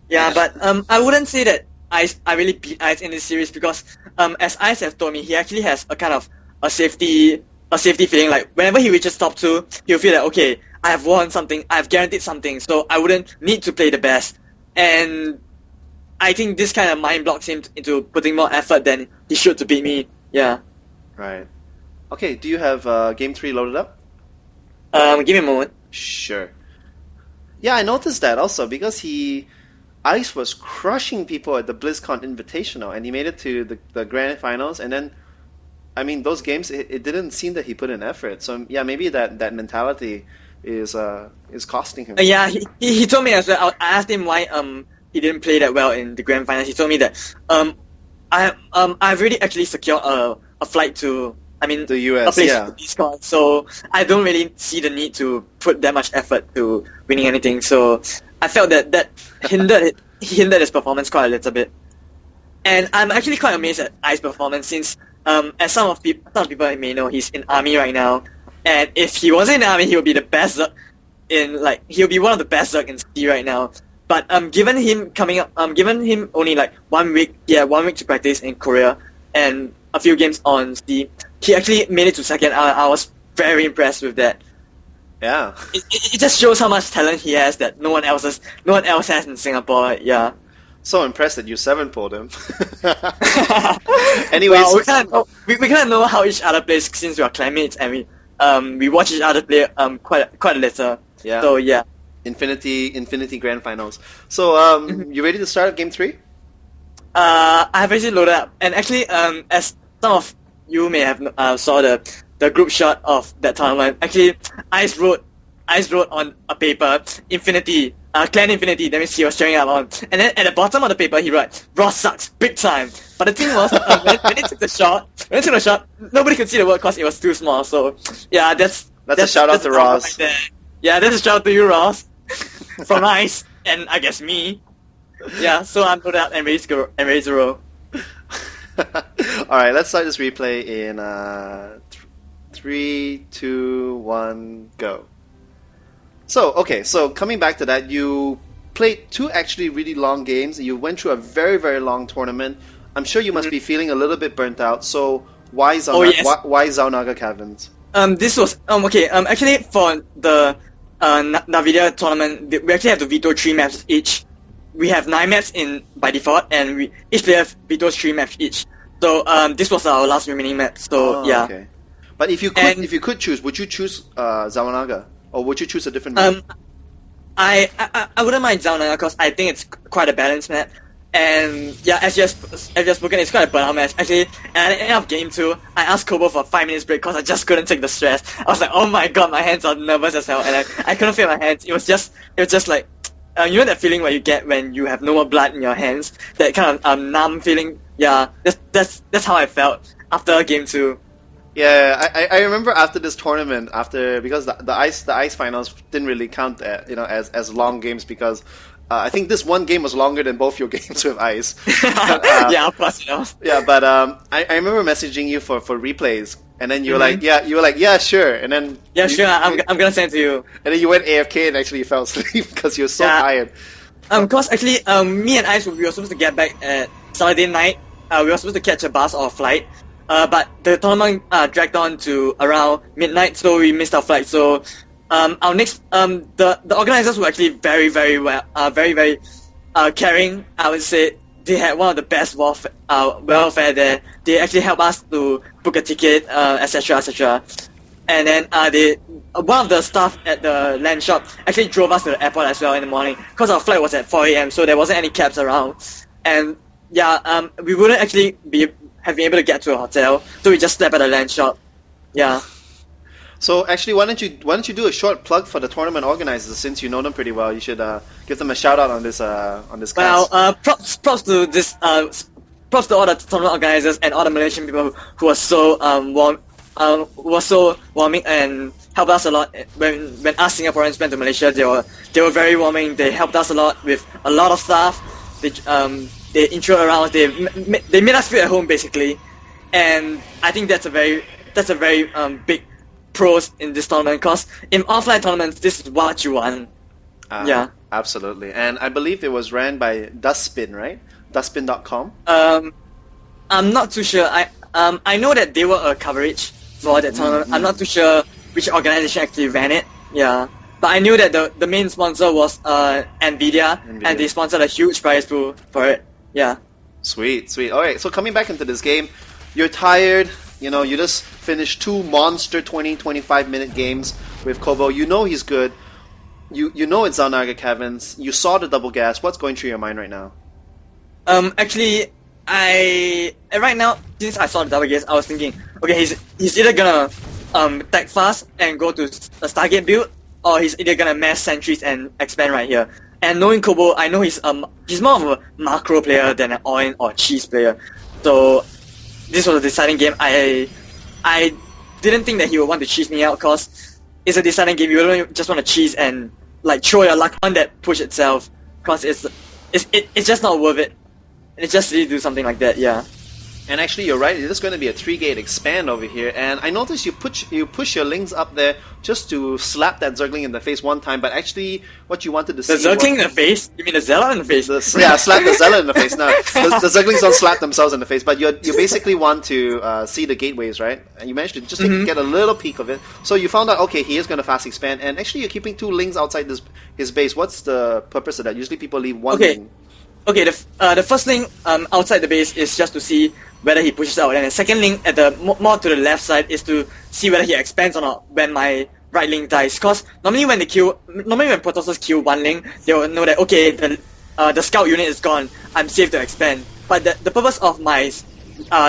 Yeah, but I wouldn't say that I really beat Ice in this series because as Ice has told me, he actually has a kind of a safety feeling. Like whenever he reaches top 2, he'll feel that okay, I have won something, I have guaranteed something, so I wouldn't need to play the best. And I think this kind of mind blocks him into putting more effort than he should to beat me. Yeah. Right. Okay. Do you have game 3 loaded up? Give me a moment. Sure. Yeah, I noticed that also because Ice was crushing people at the BlizzCon Invitational, and he made it to the grand finals. And then, I mean, those games, it didn't seem that he put in effort. So yeah, maybe that mentality is costing him. Yeah, he told me as well. I asked him why he didn't play that well in the grand finals. He told me that I've already actually secured a flight to the US, a place yeah. to BlizzCon, so I don't really see the need to put that much effort to winning anything. So I felt that hindered his performance quite a little bit. And I'm actually quite amazed at Ice's performance since as some people may know, he's in army right now. And if he wasn't in the army, he would be the best Zerg he'll be one of the best Zerg in C right now. But given him only like 1 week, 1 week to practice in Korea and a few games on C, he actually made it to second. I was very impressed with that. Yeah. It just shows how much talent he has that no one else has in Singapore. Yeah. So impressed that you 7-pulled him. Anyways, well, we kind of know how each other plays since we are classmates and we watch each other play quite a little. Yeah. So yeah. Infinity Grand Finals. So you ready to start game 3? I have actually loaded up, and actually as some of you may have saw the group shot of that tournament. Actually, Ice wrote on a paper Infinity, Clan Infinity. That means he was cheering up on. And then at the bottom of the paper, he wrote Ross sucks big time. But the thing was, when he took the shot, nobody could see the word because it was too small. So yeah, that's a shout out to Ross. Right, yeah, that's a shout out to you, Ross, from Ice, and I guess me. Yeah, so I'm loaded up and ready to roll. Alright, let's start this replay in 3, 2, 1, go. So coming back to that, you played 2 actually really long games. You went through a very, very long tournament. I'm sure you must be feeling a little bit burnt out. So why Zaunaga Caverns? This was actually for the nVidia tournament, we actually have to veto 3 maps each. We have 9 maps by default, and each player vetoes 3 maps each. So this was our last remaining map. So yeah. Okay. But if you could choose, would you choose Zaunaga, or would you choose a different map? I wouldn't mind Zaunaga because I think it's quite a balanced map. And yeah, as you have spoken, it's quite a burnout match. Actually, at the end of game 2, I asked Kobo for a 5 minutes break because I just couldn't take the stress. I was like, oh my god, my hands are nervous as hell, and I couldn't feel my hands. It was just like, you know that feeling where you get when you have no more blood in your hands, that kind of numb feeling. Yeah, that's how I felt after game 2. Yeah, I remember after this tournament, because the ice finals didn't really count as long games because I think this one game was longer than both your games with ice. But, yeah, of course, you know. Yeah, but I remember messaging you for replays, and then you were like, yeah, sure, and then sure, I'm gonna send it to you. And then you went AFK and actually fell asleep because you were so tired. Because actually, me and Ice we were supposed to get back at Saturday night. We were supposed to catch a bus or a flight. But the tournament dragged on to around midnight, so we missed our flight. So our next the organizers were actually very, very well, very, very caring. I would say they had one of the best welfare there. They actually helped us to book a ticket, etc., etc. And then one of the staff at the land shop actually drove us to the airport as well in the morning because our flight was at 4 a.m. so there wasn't any cabs around. And yeah, we wouldn't actually have been able to get to a hotel, so we just slept at the land shop. Yeah. So actually, why don't you do a short plug for the tournament organizers, since you know them pretty well? You should give them a shout out on this cast. Well, props to this props to all the tournament organizers and all the Malaysian people who were so warming and helped us a lot when us Singaporeans went to Malaysia. They were very warming. They helped us a lot with a lot of stuff. They intro around. They made us feel at home basically, and I think that's a very big pros in this tournament, because in offline tournaments this is what you want. Yeah, absolutely. And I believe it was ran by Dustbin, right? Dustbin.com. I'm not too sure. I know that they were a coverage for that tournament. I'm not too sure which organization actually ran it. Yeah, but I knew that the main sponsor was nVidia, and they sponsored a huge prize pool for it. Yeah. Sweet. Alright, so coming back into this game, you're tired. You know, you just finished 2 monster 20-25 minute games with Kobo. You know he's good. You know it's Zalnaga Caverns. You saw the double gas. What's going through your mind right now? Actually, right now, since I saw the double gas, I was thinking, okay, he's either gonna tag fast and go to a Stargate build, or he's either gonna mass sentries and expand right here. And knowing Kobo, I know he's more of a macro player than an oil or cheese player. So this was a deciding game. I didn't think that he would want to cheese me out, because it's a deciding game. You don't just want to cheese and like throw your luck on that push itself, because it's just not worth it. And it's just really do something like that, yeah. And actually, you're right. It is going to be a 3-gate expand over here. And I noticed you push your Lings up there just to slap that Zergling in the face one time. But actually, what you wanted to see... The Zergling in the face? You mean the Zella in the face? Yeah, slap the Zella in the face. No, the Zerglings don't slap themselves in the face. But you basically want to see the gateways, right? And you managed to just get a little peek of it. So you found out, okay, he is going to fast expand. And actually, you're keeping 2 Lings outside his base. What's the purpose of that? Usually people leave 1 Ling. Okay, the first Ling outside the base is just to see whether he pushes out, and the second Ling at the more to the left side is to see whether he expands or not when my right Ling dies. Because normally when Protosses kill 1 Ling, they will know that, okay, the scout unit is gone, I'm safe to expand. But the purpose of my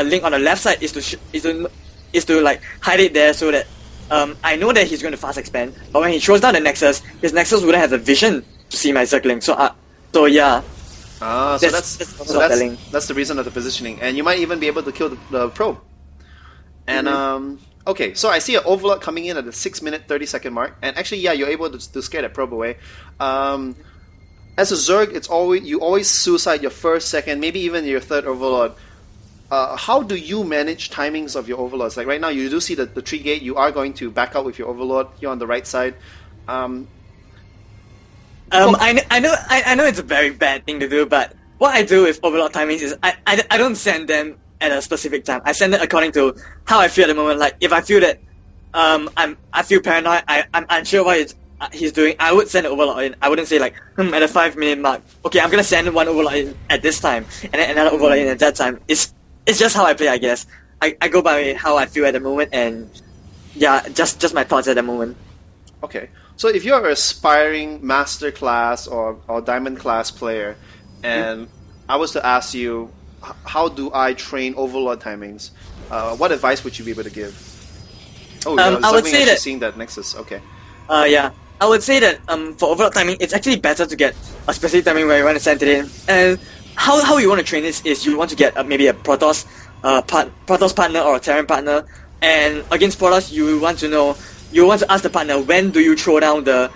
Ling on the left side is to like hide it there, so that I know that he's going to fast expand. But when he throws down the Nexus, his Nexus wouldn't have the vision to see my Zergling. So yeah. So that's the reason of the positioning, and you might even be able to kill the probe. And okay, so I see an Overlord coming in at the 6-minute 30-second mark, and actually, yeah, you're able to scare that probe away. As a Zerg, you always suicide your first, second, maybe even your third Overlord. How do you manage timings of your Overlords? Like right now, you do see the 3-gate. You are going to back out with your Overlord here on the right side. I know it's a very bad thing to do, but what I do with Overlord timings is I don't send them at a specific time. I send it according to how I feel at the moment. Like if I feel that I feel paranoid, I'm unsure what he's doing, I would send an Overlord in. I wouldn't say like at the 5-minute mark, okay, I'm gonna send 1 Overlord in at this time and then another Overlord in at that time. It's just how I play, I guess. I go by how I feel at the moment, and yeah, just my thoughts at the moment. Okay. So if you're an aspiring master class or diamond class player, and I was to ask you, how do I train Overlord timings? What advice would you be able to give? Oh, I would say that seeing that Nexus. Okay. Yeah, I would say that for Overlord timing, it's actually better to get a specific timing where you want to send it in. And how you want to train this is you want to get maybe a Protoss partner or a Terran partner, and against Protoss you want to ask the partner, when do you throw down the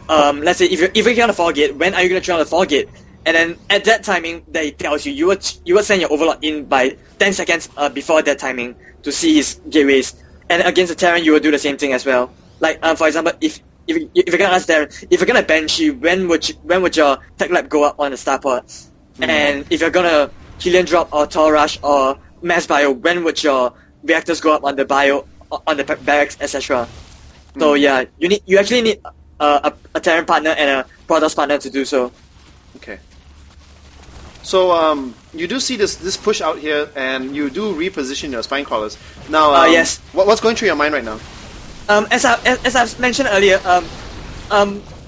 let's say if you're on the 4-gate, when are you going to throw down the 4-gate? And then at that timing that it tells you would send your Overlord in by 10 seconds before that timing to see his gateways. And against the Terran you will do the same thing as well. Like for example, if you're gonna ask Terran, if you're gonna Banshee, when would your tech lab go up on the starport? And if you're gonna Helium drop or Tor Rush or Mass Bio, when would your reactors go up on the bio, on the barracks, etc. So yeah, you actually need a Terran partner and a Protoss partner to do so. Okay. So you do see this push out here, and you do reposition your spine crawlers. Now, yes. What's going through your mind right now? As I've mentioned earlier,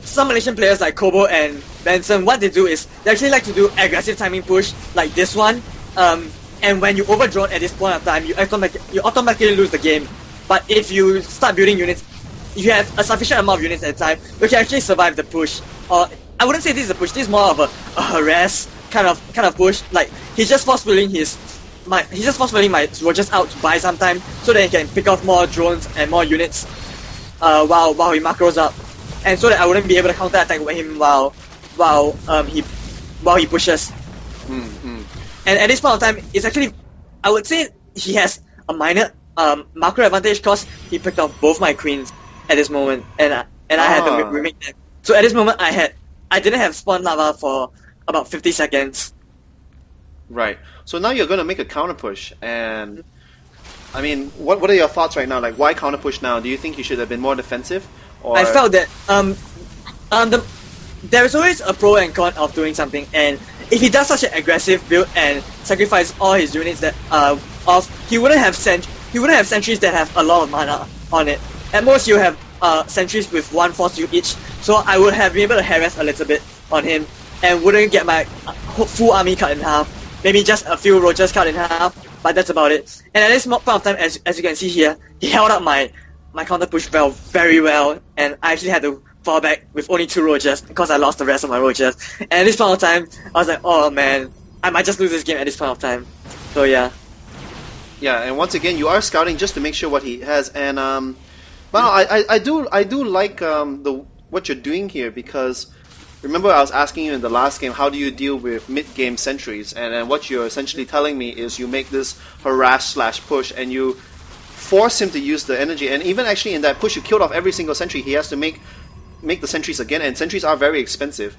some Malaysian players like Kobo and Benson, what they do is they actually like to do aggressive timing push like this one. And when you overdrone at this point of time, you automatically lose the game. But if you start building units, if you have a sufficient amount of units at a time, you can actually survive the push. Or I wouldn't say this is a push. This is more of a harass kind of push. Like he's just forcefully my Rogers out to buy some time so that he can pick off more drones and more units while he macros up, and so that I wouldn't be able to counter attack him while he pushes. And at this point of time, it's actually, I would say he has a minor macro advantage because he picked off both my queens at this moment, and I had to remake them. So at this moment, I didn't have spawn lava for about 50 seconds. Right. So now you're going to make a counter push, and I mean, what are your thoughts right now? Like, why counter push now? Do you think you should have been more defensive? Or... I felt that there is always a pro and con of doing something, and if he does such an aggressive build and sacrifice all his units that he wouldn't have sentries that have a lot of mana on it. At most, you have sentries with one force you each, so I would have been able to harass a little bit on him and wouldn't get my full army cut in half. Maybe just a few Rogers cut in half, but that's about it. And at this point of time, as you can see here, he held up my counter push very well, and I actually had to fall back with only 2 Rogers because I lost the rest of my Rogers. And at this point of time, I was like, oh man, I might just lose this game at this point of time. So yeah. Yeah, and once again, you are scouting just to make sure what he has, and well, I do like what you're doing here, because remember I was asking you in the last game, how do you deal with mid-game sentries, and what you're essentially telling me is you make this harass/push and you force him to use the energy, and even actually in that push you killed off every single sentry. He has to make the sentries again, and sentries are very expensive.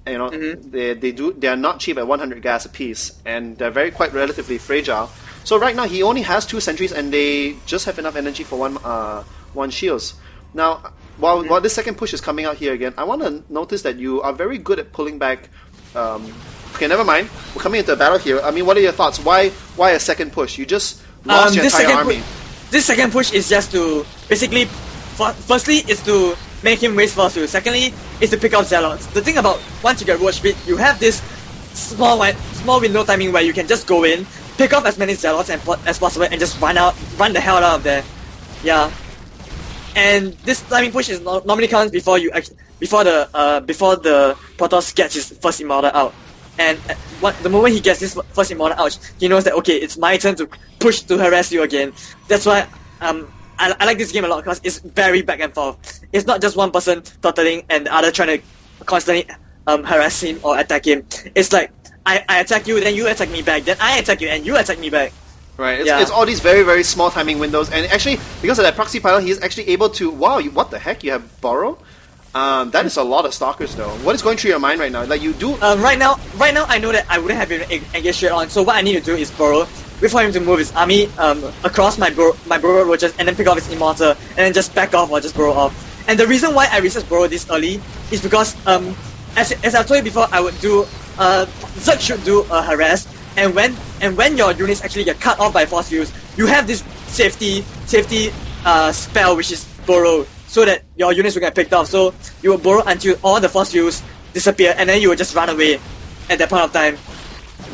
You know, they are not cheap at 100 gas a piece, and they're quite relatively fragile. So right now he only has 2 sentries, and they just have enough energy for one shields. Now, while this second push is coming out here again, I want to notice that you are very good at pulling back. Okay, never mind. We're coming into a battle here. I mean, what are your thoughts? Why a second push? You just lost your entire army. This second push is just to basically, firstly, is to make him waste force field. Secondly, is to pick out zealots. The thing about once you get roach speed, you have this small window timing where you can just go in, pick off as many zealots as possible, and just run the hell out of there. Yeah. And this timing push is normally comes before the Protoss gets his first immortal out. And the moment he gets this first immortal out, he knows that okay, it's my turn to push to harass you again. That's why I like this game a lot, because it's very back and forth. It's not just one person totaling and the other trying to constantly harass him or attack him. It's like I attack you, then you attack me back, then I attack you and you attack me back. Right, it's all these very, very small timing windows, and actually, because of that proxy pilot, he's actually able to... Wow, what the heck? You have Borrow? That is a lot of Stalkers, though. What is going through your mind right now? Like, you do... Right now, I know that I wouldn't have been engaged straight on, so what I need to do is Borrow, wait for him to move his army across my Borrow Roaches, and then pick off his Immortal, and then just back off or just Borrow off. And the reason why I researched Borrow this early is because, as I've told you before, I would do... Zerg should do a harass, and when your units actually get cut off by force fields, you have this safety spell, which is Borrow, so that your units will get picked off. So you will Borrow until all the force fields disappear, and then you will just run away at that point of time.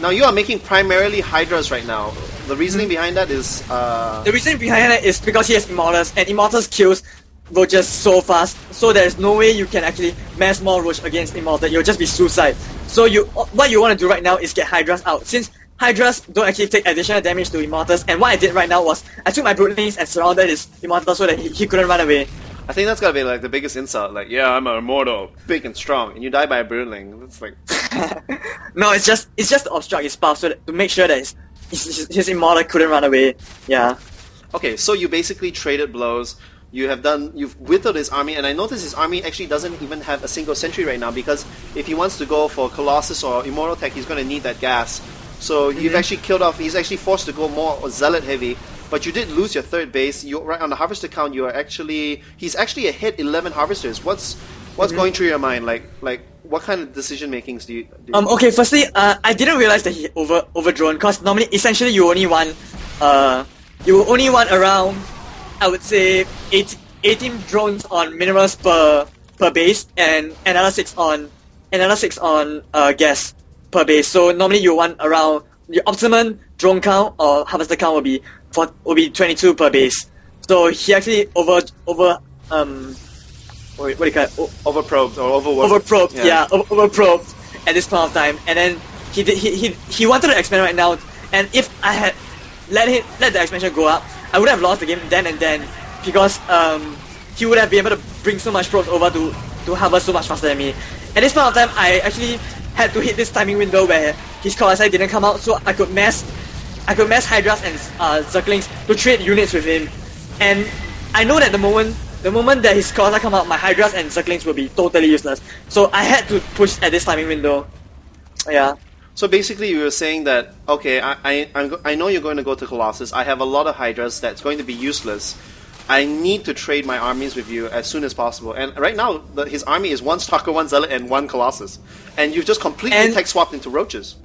Now you are making primarily Hydras right now. The reasoning behind that is... The reasoning behind that is because he has Immortals, and Immortals kills Roaches so fast, so there's no way you can actually mass more Roach against Immortal. You'll just be suicide. So what you want to do right now is get Hydras out, since Hydras don't actually take additional damage to Immortals, and what I did right now was I took my Broodlings and surrounded his Immortal so that he couldn't run away. I think that's gotta be like the biggest insult, like, yeah, I'm an Immortal, big and strong, and you die by a Broodling. That's like... No, it's just to obstruct his path, so that, to make sure that his Immortal couldn't run away. Yeah. Okay, so you basically traded blows. You've whittled his army, and I notice his army actually doesn't even have a single sentry right now, because if he wants to go for Colossus or Immortal Tech, he's going to need that gas. So you've actually killed off, he's actually forced to go more Zealot heavy, but you did lose your third base. You right on the Harvester count, he's actually ahead 11 Harvesters. What's going through your mind? Like what kind of decision makings do you? Okay. Firstly, I didn't realize that he overdrone, because normally, essentially, you only want around, I would say, 18 drones on minerals per base, and another six on gas per base. So normally you want around, the optimum drone count or harvester count will be 22 per base. So he actually what do you call it? Overprobed or overworked? Overprobed, overprobed at this point of time. And then he wanted to expand right now, and if I had let the expansion go up, I would have lost the game then and then, because he would have been able to bring so much probes over to harvest so much faster than me. At this point of time, I actually had to hit this timing window where his colossi didn't come out, so I could mass Hydras and Zerglings to trade units with him. And I know that the moment that his colossi come out, my Hydras and Zerglings will be totally useless. So I had to push at this timing window. Yeah. So basically, you were saying that, okay, I know you're going to go to Colossus. I have a lot of Hydras that's going to be useless. I need to trade my armies with you as soon as possible. And right now, his army is 1 Stalker, 1 Zealot, and 1 Colossus. And you've just completely tech swapped into roaches.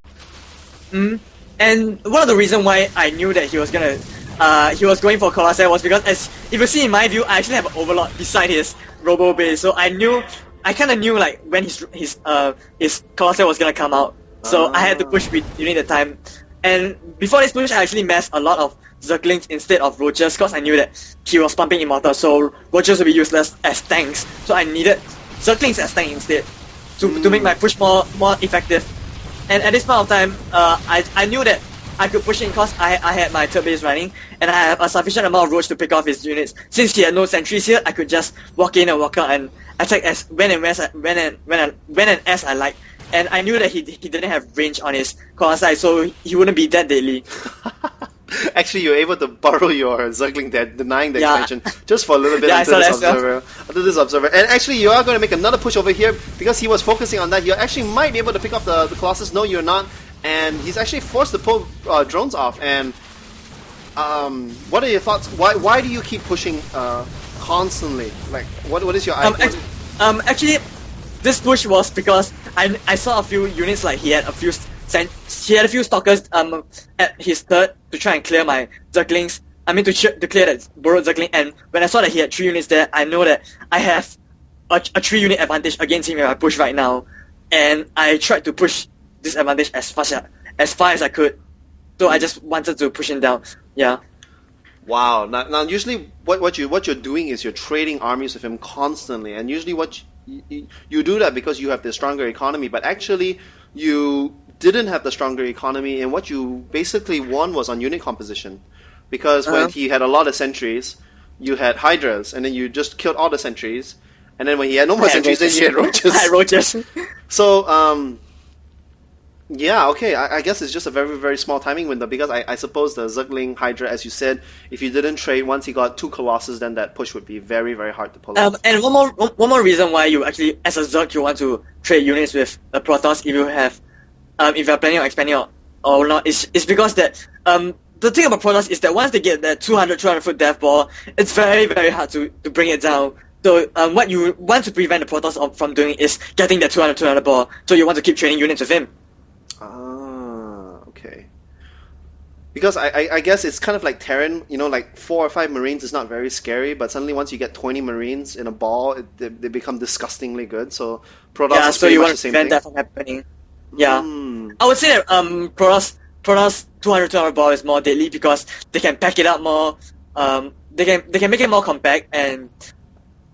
And one of the reasons why I knew that he was going for Colossus was because, as if you see in my view, I actually have an Overlord beside his Robo base. So I kind of knew like when his Colossus was gonna come out. So I had to push during the time. And before this push, I actually massed a lot of Zerglings instead of roaches, because I knew that he was pumping Immortal, so roaches would be useless as tanks. So I needed Zerglings as tanks instead to make my push more effective. And at this point of time, I knew that I could push in because I had my third base running, and I have a sufficient amount of roach to pick off his units. Since he had no sentries here, I could just walk in and walk out and attack as when and as I like. And I knew that he didn't have range on his colossi, so he wouldn't be that deadly. Actually, you're able to borrow your Zergling there, denying the expansion just for a little bit until this observer. And actually, you are going to make another push over here because he was focusing on that. You actually might be able to pick up the Colossus. No, you're not. And he's actually forced to pull drones off. And what are your thoughts? Why do you keep pushing constantly? Like, what is your idea? Actually, this push was because I saw a few units, like he had a few stalkers at his third to try and clear my Zerglings. I mean to clear that borrowed Zergling. And when I saw that he had 3 units there, I know that I have a 3 unit advantage against him if I push right now. And I tried to push this advantage as far as I could. So I just wanted to push him down. Yeah. Wow. Now usually what you're doing is you're trading armies with him constantly, and usually you do that because you have the stronger economy, but actually you didn't have the stronger economy, and what you basically won was on unit composition. Because when he had a lot of sentries, you had Hydras, and then you just killed all the sentries, and then when he had no more sentries, then you had roaches. I had roaches. So, yeah, okay, I guess it's just a very, very small timing window, because I suppose the Zergling Hydra, as you said, if you didn't trade, once he got 2 Colossus, then that push would be very, very hard to pull off. And one more reason why you actually, as a Zerg, you want to trade units with the Protoss if you're planning on expanding or not, is because that the thing about Protoss is that once they get that 200 foot death ball, it's very, very hard to bring it down. So what you want to prevent the Protoss from doing is getting that 200 ball, so you want to keep trading units with him. Okay. Because I guess it's kind of like Terran, like 4 or 5 Marines is not very scary, but suddenly once you get 20 Marines in a ball, they become disgustingly good. So Protoss is pretty much the same thing. Yeah, so you want to prevent that from happening. Yeah. I would say that Protoss 200 ball is more deadly because they can pack it up more. They can make it more compact, and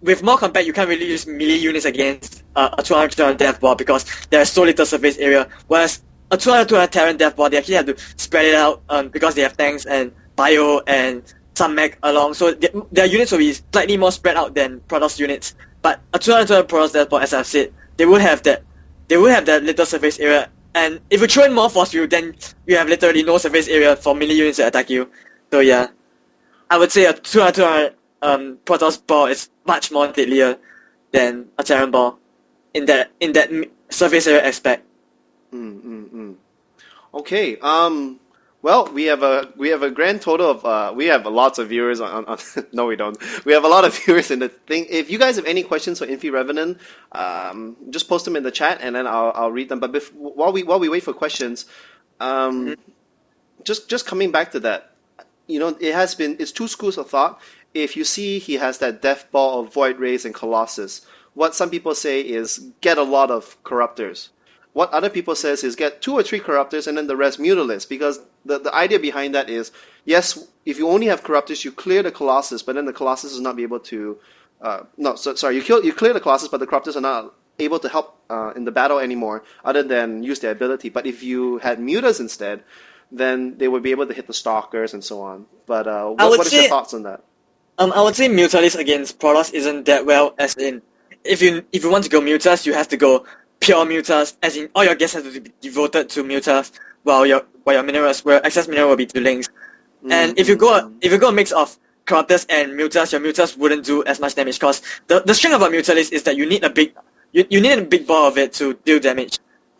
with more compact, you can't really use melee units against a 200 death ball because there's so little surface area. Whereas a 200 Terran death ball, they actually have to spread it out because they have tanks and bio and some mech along. So their units will be slightly more spread out than Protoss units. But a 200 Protoss death ball, as I've said, they would have that little surface area. And if you throw in more force field, then you have literally no surface area for melee units to attack you. So yeah, I would say a 200 Protoss ball is much more deadlier than a Terran ball in that surface area aspect. Okay. Well, we have a grand total of we have lots of viewers on no we don't. We have a lot of viewers in the thing. If you guys have any questions for inFiRevenant, just post them in the chat and then I'll read them. But while we wait for questions, Mhm. um, just coming back to that, it's two schools of thought. If you see he has that death ball of void rays and colossus, what some people say is get a lot of corruptors. What other people says is get two or three corruptors and then the rest mutalists, because the idea behind that is, yes, if you only have corruptors, you clear the colossus, but then the colossus is not be able to no, sorry, you clear the colossus, but the corruptors are not able to help in the battle anymore, other than use their ability. But if you had mutas instead, then they would be able to hit the stalkers and so on. But I what would what is your say thoughts on that? I would say Mutalis against Protoss isn't that well, as in if you want to go Mutas, you have to go pure Mutas, as in all your guests have to be devoted to Mutas, while your minerals, where excess mineral will be to Links. And Mm, if you mm, go mm. if you go a mix of Corruptors and Mutas, your Mutas wouldn't do as much damage, because the strength about Mutalis is that you need a big ball of it to deal damage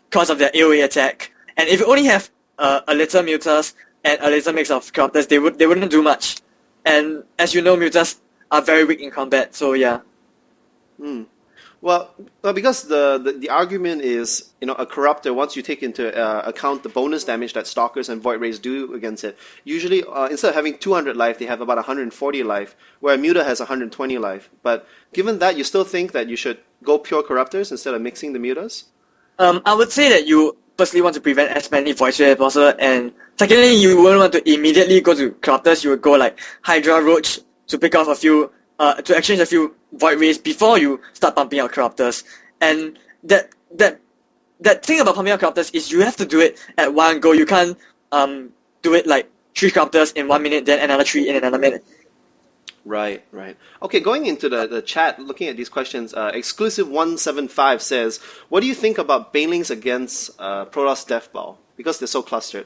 because of their AoE attack. And if you only have a little Mutas and a little mix of Corruptors, they wouldn't do much. And as you know, Mutas are very weak in combat, so yeah. Mm. Well, because the argument is, a corruptor, once you take into account the bonus damage that stalkers and void rays do against it, usually instead of having 200 life, they have about 140 life, where a muta has 120 life. But given that, you still think that you should go pure corruptors instead of mixing the mutas? I would say that you firstly want to prevent as many voice rays as possible, and secondly, you wouldn't want to immediately go to Corruptors. You would go like Hydra Roach to pick off a few, to exchange a few void rays before you start pumping out Corruptors. And that thing about pumping out Corruptors is you have to do it at one go. You can't do it like three Corruptors in 1 minute, then another three in another minute. Right, right. Okay, going into the chat, looking at these questions, Exclusive175 says, what do you think about Banelings against Protoss Deathball? Because they're so clustered.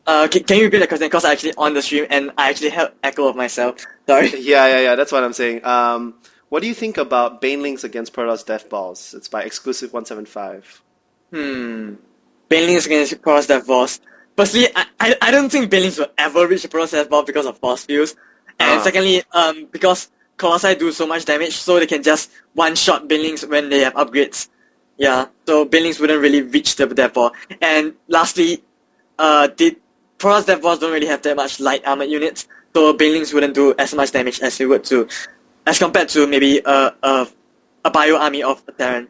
Can you repeat the question? Because I actually on the stream and I actually have echo of myself. Sorry. Yeah, that's what I'm saying. What do you think about Banelings against Protoss Deathballs? It's by Exclusive175. Banelings against Protoss Death Balls. Firstly, I don't think Banelings will ever reach the Protoss Death Ball because of force fields. And Ah, secondly, because Colossi do so much damage, so they can just one-shot Banelings when they have upgrades. Yeah, so Banelings wouldn't really reach the Death Ball. And lastly, the Protoss Death Balls don't really have that much light armored units, so Banelings wouldn't do as much damage as they would to, as compared to maybe a bio army of a Terran.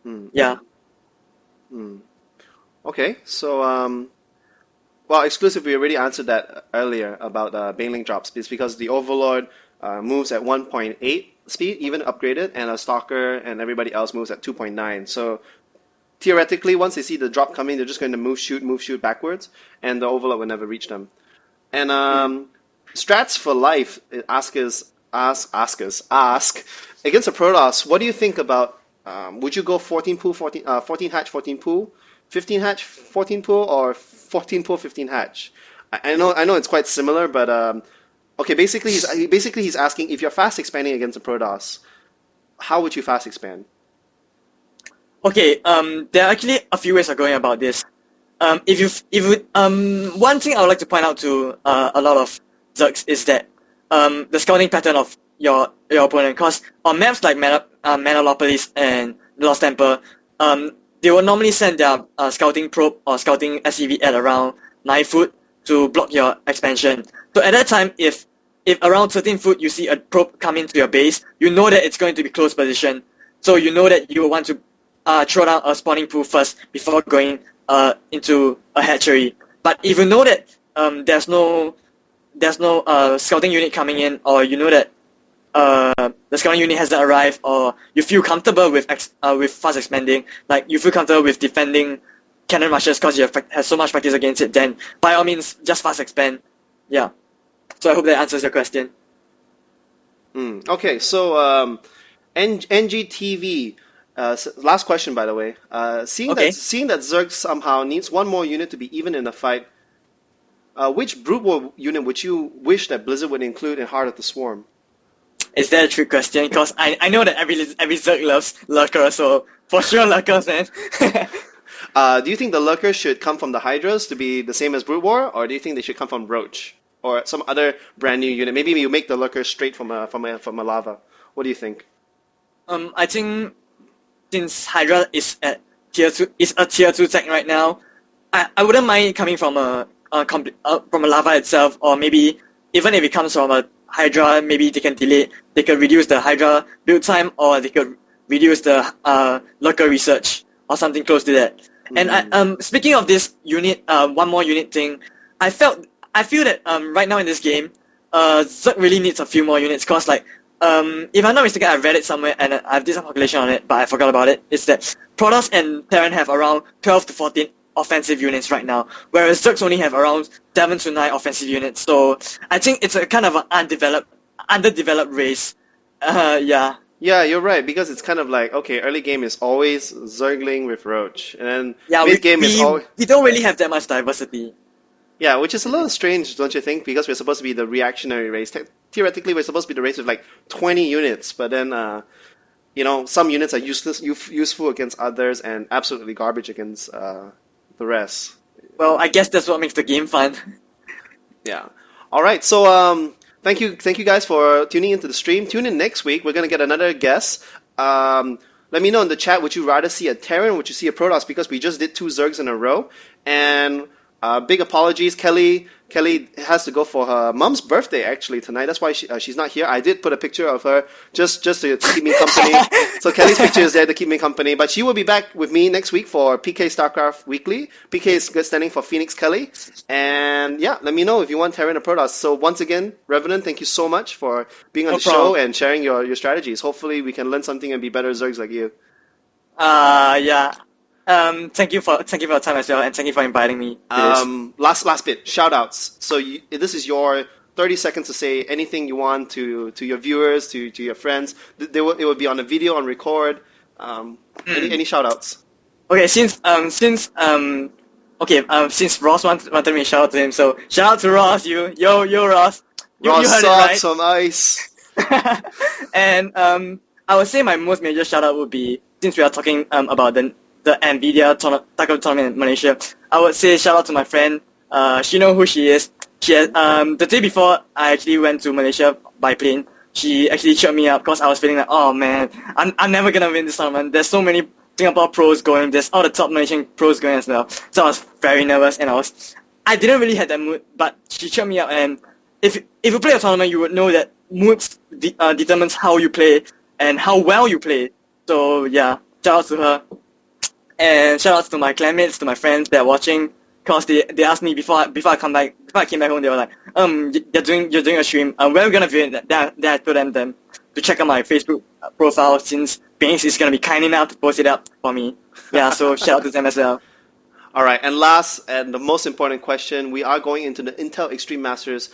hmm, Yeah. hmm. Okay, so well, exclusive, we already answered that earlier about Baneling drops. It's because the Overlord moves at 1.8 speed, even upgraded, and a Stalker and everybody else moves at 2.9. So theoretically, once they see the drop coming, they're just going to move, shoot backwards, and the Overlord will never reach them. And Strats for Life ask against a Protoss. What do you think about? Would you go 14 pool, 14 hatch, 14 pool, 15 hatch, 14 pool, or 14 pool, 15 hatch? I know it's quite similar, but okay. Basically he's asking if you're fast expanding against a Protoss, how would you fast expand? Okay, there are actually a few ways of going about this. One thing I would like to point out to a lot of Zergs is that the scouting pattern of your opponent, because on maps like Manalopolis and Lost Temple, they will normally send their scouting probe or scouting SCV at around 9 foot to block your expansion. So at that time, if around 13 foot you see a probe come into your base, you know that it's going to be close position. So you know that you will want to throw down a spawning pool first before going into a hatchery. But if you know that there's no scouting unit coming in, or you know that the scouting unit hasn't arrived, or you feel comfortable with fast expanding, like you feel comfortable with defending cannon rushes because you have so much practice against it, then by all means just fast expand. Yeah. So I hope that answers your question. Okay, so NGTV. Last question, by the way. Seeing that Okay. seeing that Zerg somehow needs one more unit to be even in the fight, which Brood War unit would you wish that Blizzard would include in Heart of the Swarm? Is that a trick question? Because I know that every Zerg loves Lurker, so for sure Lurkers, man. Do you think the lurkers should come from the Hydras to be the same as Brood War, or do you think they should come from Roach or some other brand new unit? Maybe you make the lurkers straight from a lava. What do you think? I think since Hydra is at a tier 2 tech right now, I wouldn't mind it coming from from a lava itself, or maybe even if it comes from a Hydra, maybe they could reduce the Hydra build time, or they could reduce the lurker research or something close to that. And speaking of this unit, one more unit thing, I feel that right now in this game, Zerg really needs a few more units, cause like if I'm not mistaken, I read it somewhere and I did some calculation on it, but I forgot about it. It's that Protoss and Terran have around 12 to 14 offensive units right now, whereas Zergs only have around 7 to 9 offensive units. So I think it's a kind of an underdeveloped race. Yeah. Yeah, you're right, because it's kind of like, okay, early game is always Zergling with Roach, and then Yeah, mid game is always... we don't really have that much diversity. Yeah, which is a little strange, don't you think? Because we're supposed to be the reactionary race. Theoretically, we're supposed to be the race with like 20 units, but then, some units are useful against others and absolutely garbage against the rest. Well, I guess that's what makes the game fun. Yeah. All right, so thank you guys for tuning into the stream. Tune in next week. We're going to get another guest. Let me know in the chat, would you rather see a Terran or would you see a Protoss? Because we just did 2 Zergs in a row. And big apologies. Kelly has to go for her mom's birthday actually tonight. That's why she's not here. I did put a picture of her just to keep me company. So Kelly's picture is there to keep me company. But she will be back with me next week for PK Starcraft Weekly. PK is standing for Phoenix Kelly. And yeah, let me know if you want Terran or Protoss. So once again, Revenant, thank you so much for being on the show and sharing your strategies. Hopefully we can learn something and be better Zergs like you. Yeah. Thank you for your time as well, and thank you for inviting me. Last bit, shout outs. So this is your 30 seconds to say anything you want to your viewers, to your friends. It will be on a video, on record. Any shout outs? Okay, since Ross wanted me to shout out to him, so shout out to Ross, yo Ross. You Ross heard sucks it right. on ice. And I would say my most major shout out would be, since we are talking about the nVidia tackle tournament in Malaysia, I would say shout out to my friend. She know who she is. She had, the day before I actually went to Malaysia by plane, she actually cheered me up because I was feeling like, oh man, I'm never gonna win this tournament. There's so many Singapore pros going. There's all the top Malaysian pros going as well. So I was very nervous and I didn't really have that mood, but she cheered me up. And if you play a tournament, you would know that moods determines how you play and how well you play. So yeah, shout out to her. And shout out to my clanmates, to my friends that are watching, cause they asked me before I came back home, they were like, you're doing a stream, where are we gonna view it? Then I told them to check out my Facebook profile, since Phoenix is gonna be kind enough to post it up for me. Yeah, so shout out to them as well. All right, and last and the most important question, we are going into the Intel Extreme Masters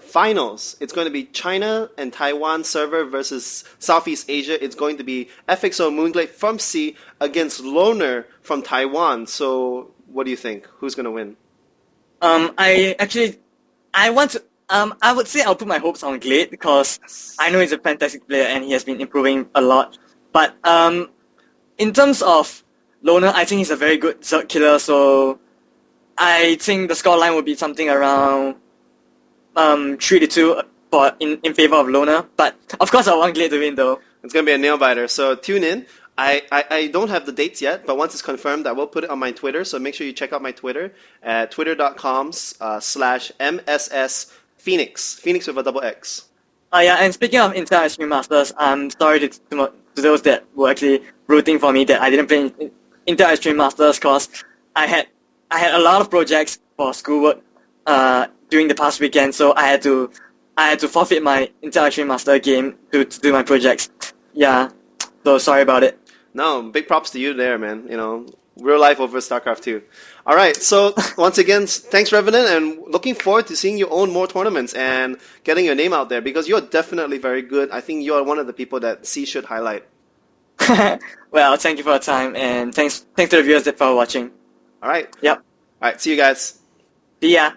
finals. It's going to be China and Taiwan server versus Southeast Asia. It's going to be FXO Moonglade from C against Loner from Taiwan. So what do you think? Who's going to win? I would say I'll put my hopes on Glade because I know he's a fantastic player and he has been improving a lot. But in terms of Loner, I think he's a very good Zerg killer, so I think the scoreline will be something around 3-2 in favor of Loner. But of course I want Glade to win though. It's going to be a nail biter, so tune in. I don't have the dates yet, but once it's confirmed, I will put it on my Twitter, so make sure you check out my Twitter at twitter.com/MSSPhoenix. Phoenix with a double X. Yeah, and speaking of Intel Extreme Masters, I'm sorry to those that were actually rooting for me that I didn't play Intel Extreme Masters because I had a lot of projects for schoolwork during the past weekend, so I had to forfeit my Intel Extreme Master game to do my projects. Yeah, so sorry about it. No, big props to you there, man. Real life over StarCraft 2. All right, so once again, thanks, Revenant, and looking forward to seeing you own more tournaments and getting your name out there because you're definitely very good. I think you're one of the people that C should highlight. Well, thank you for your time, and thanks to the viewers for watching. All right. Yep. All right, see you guys. See ya.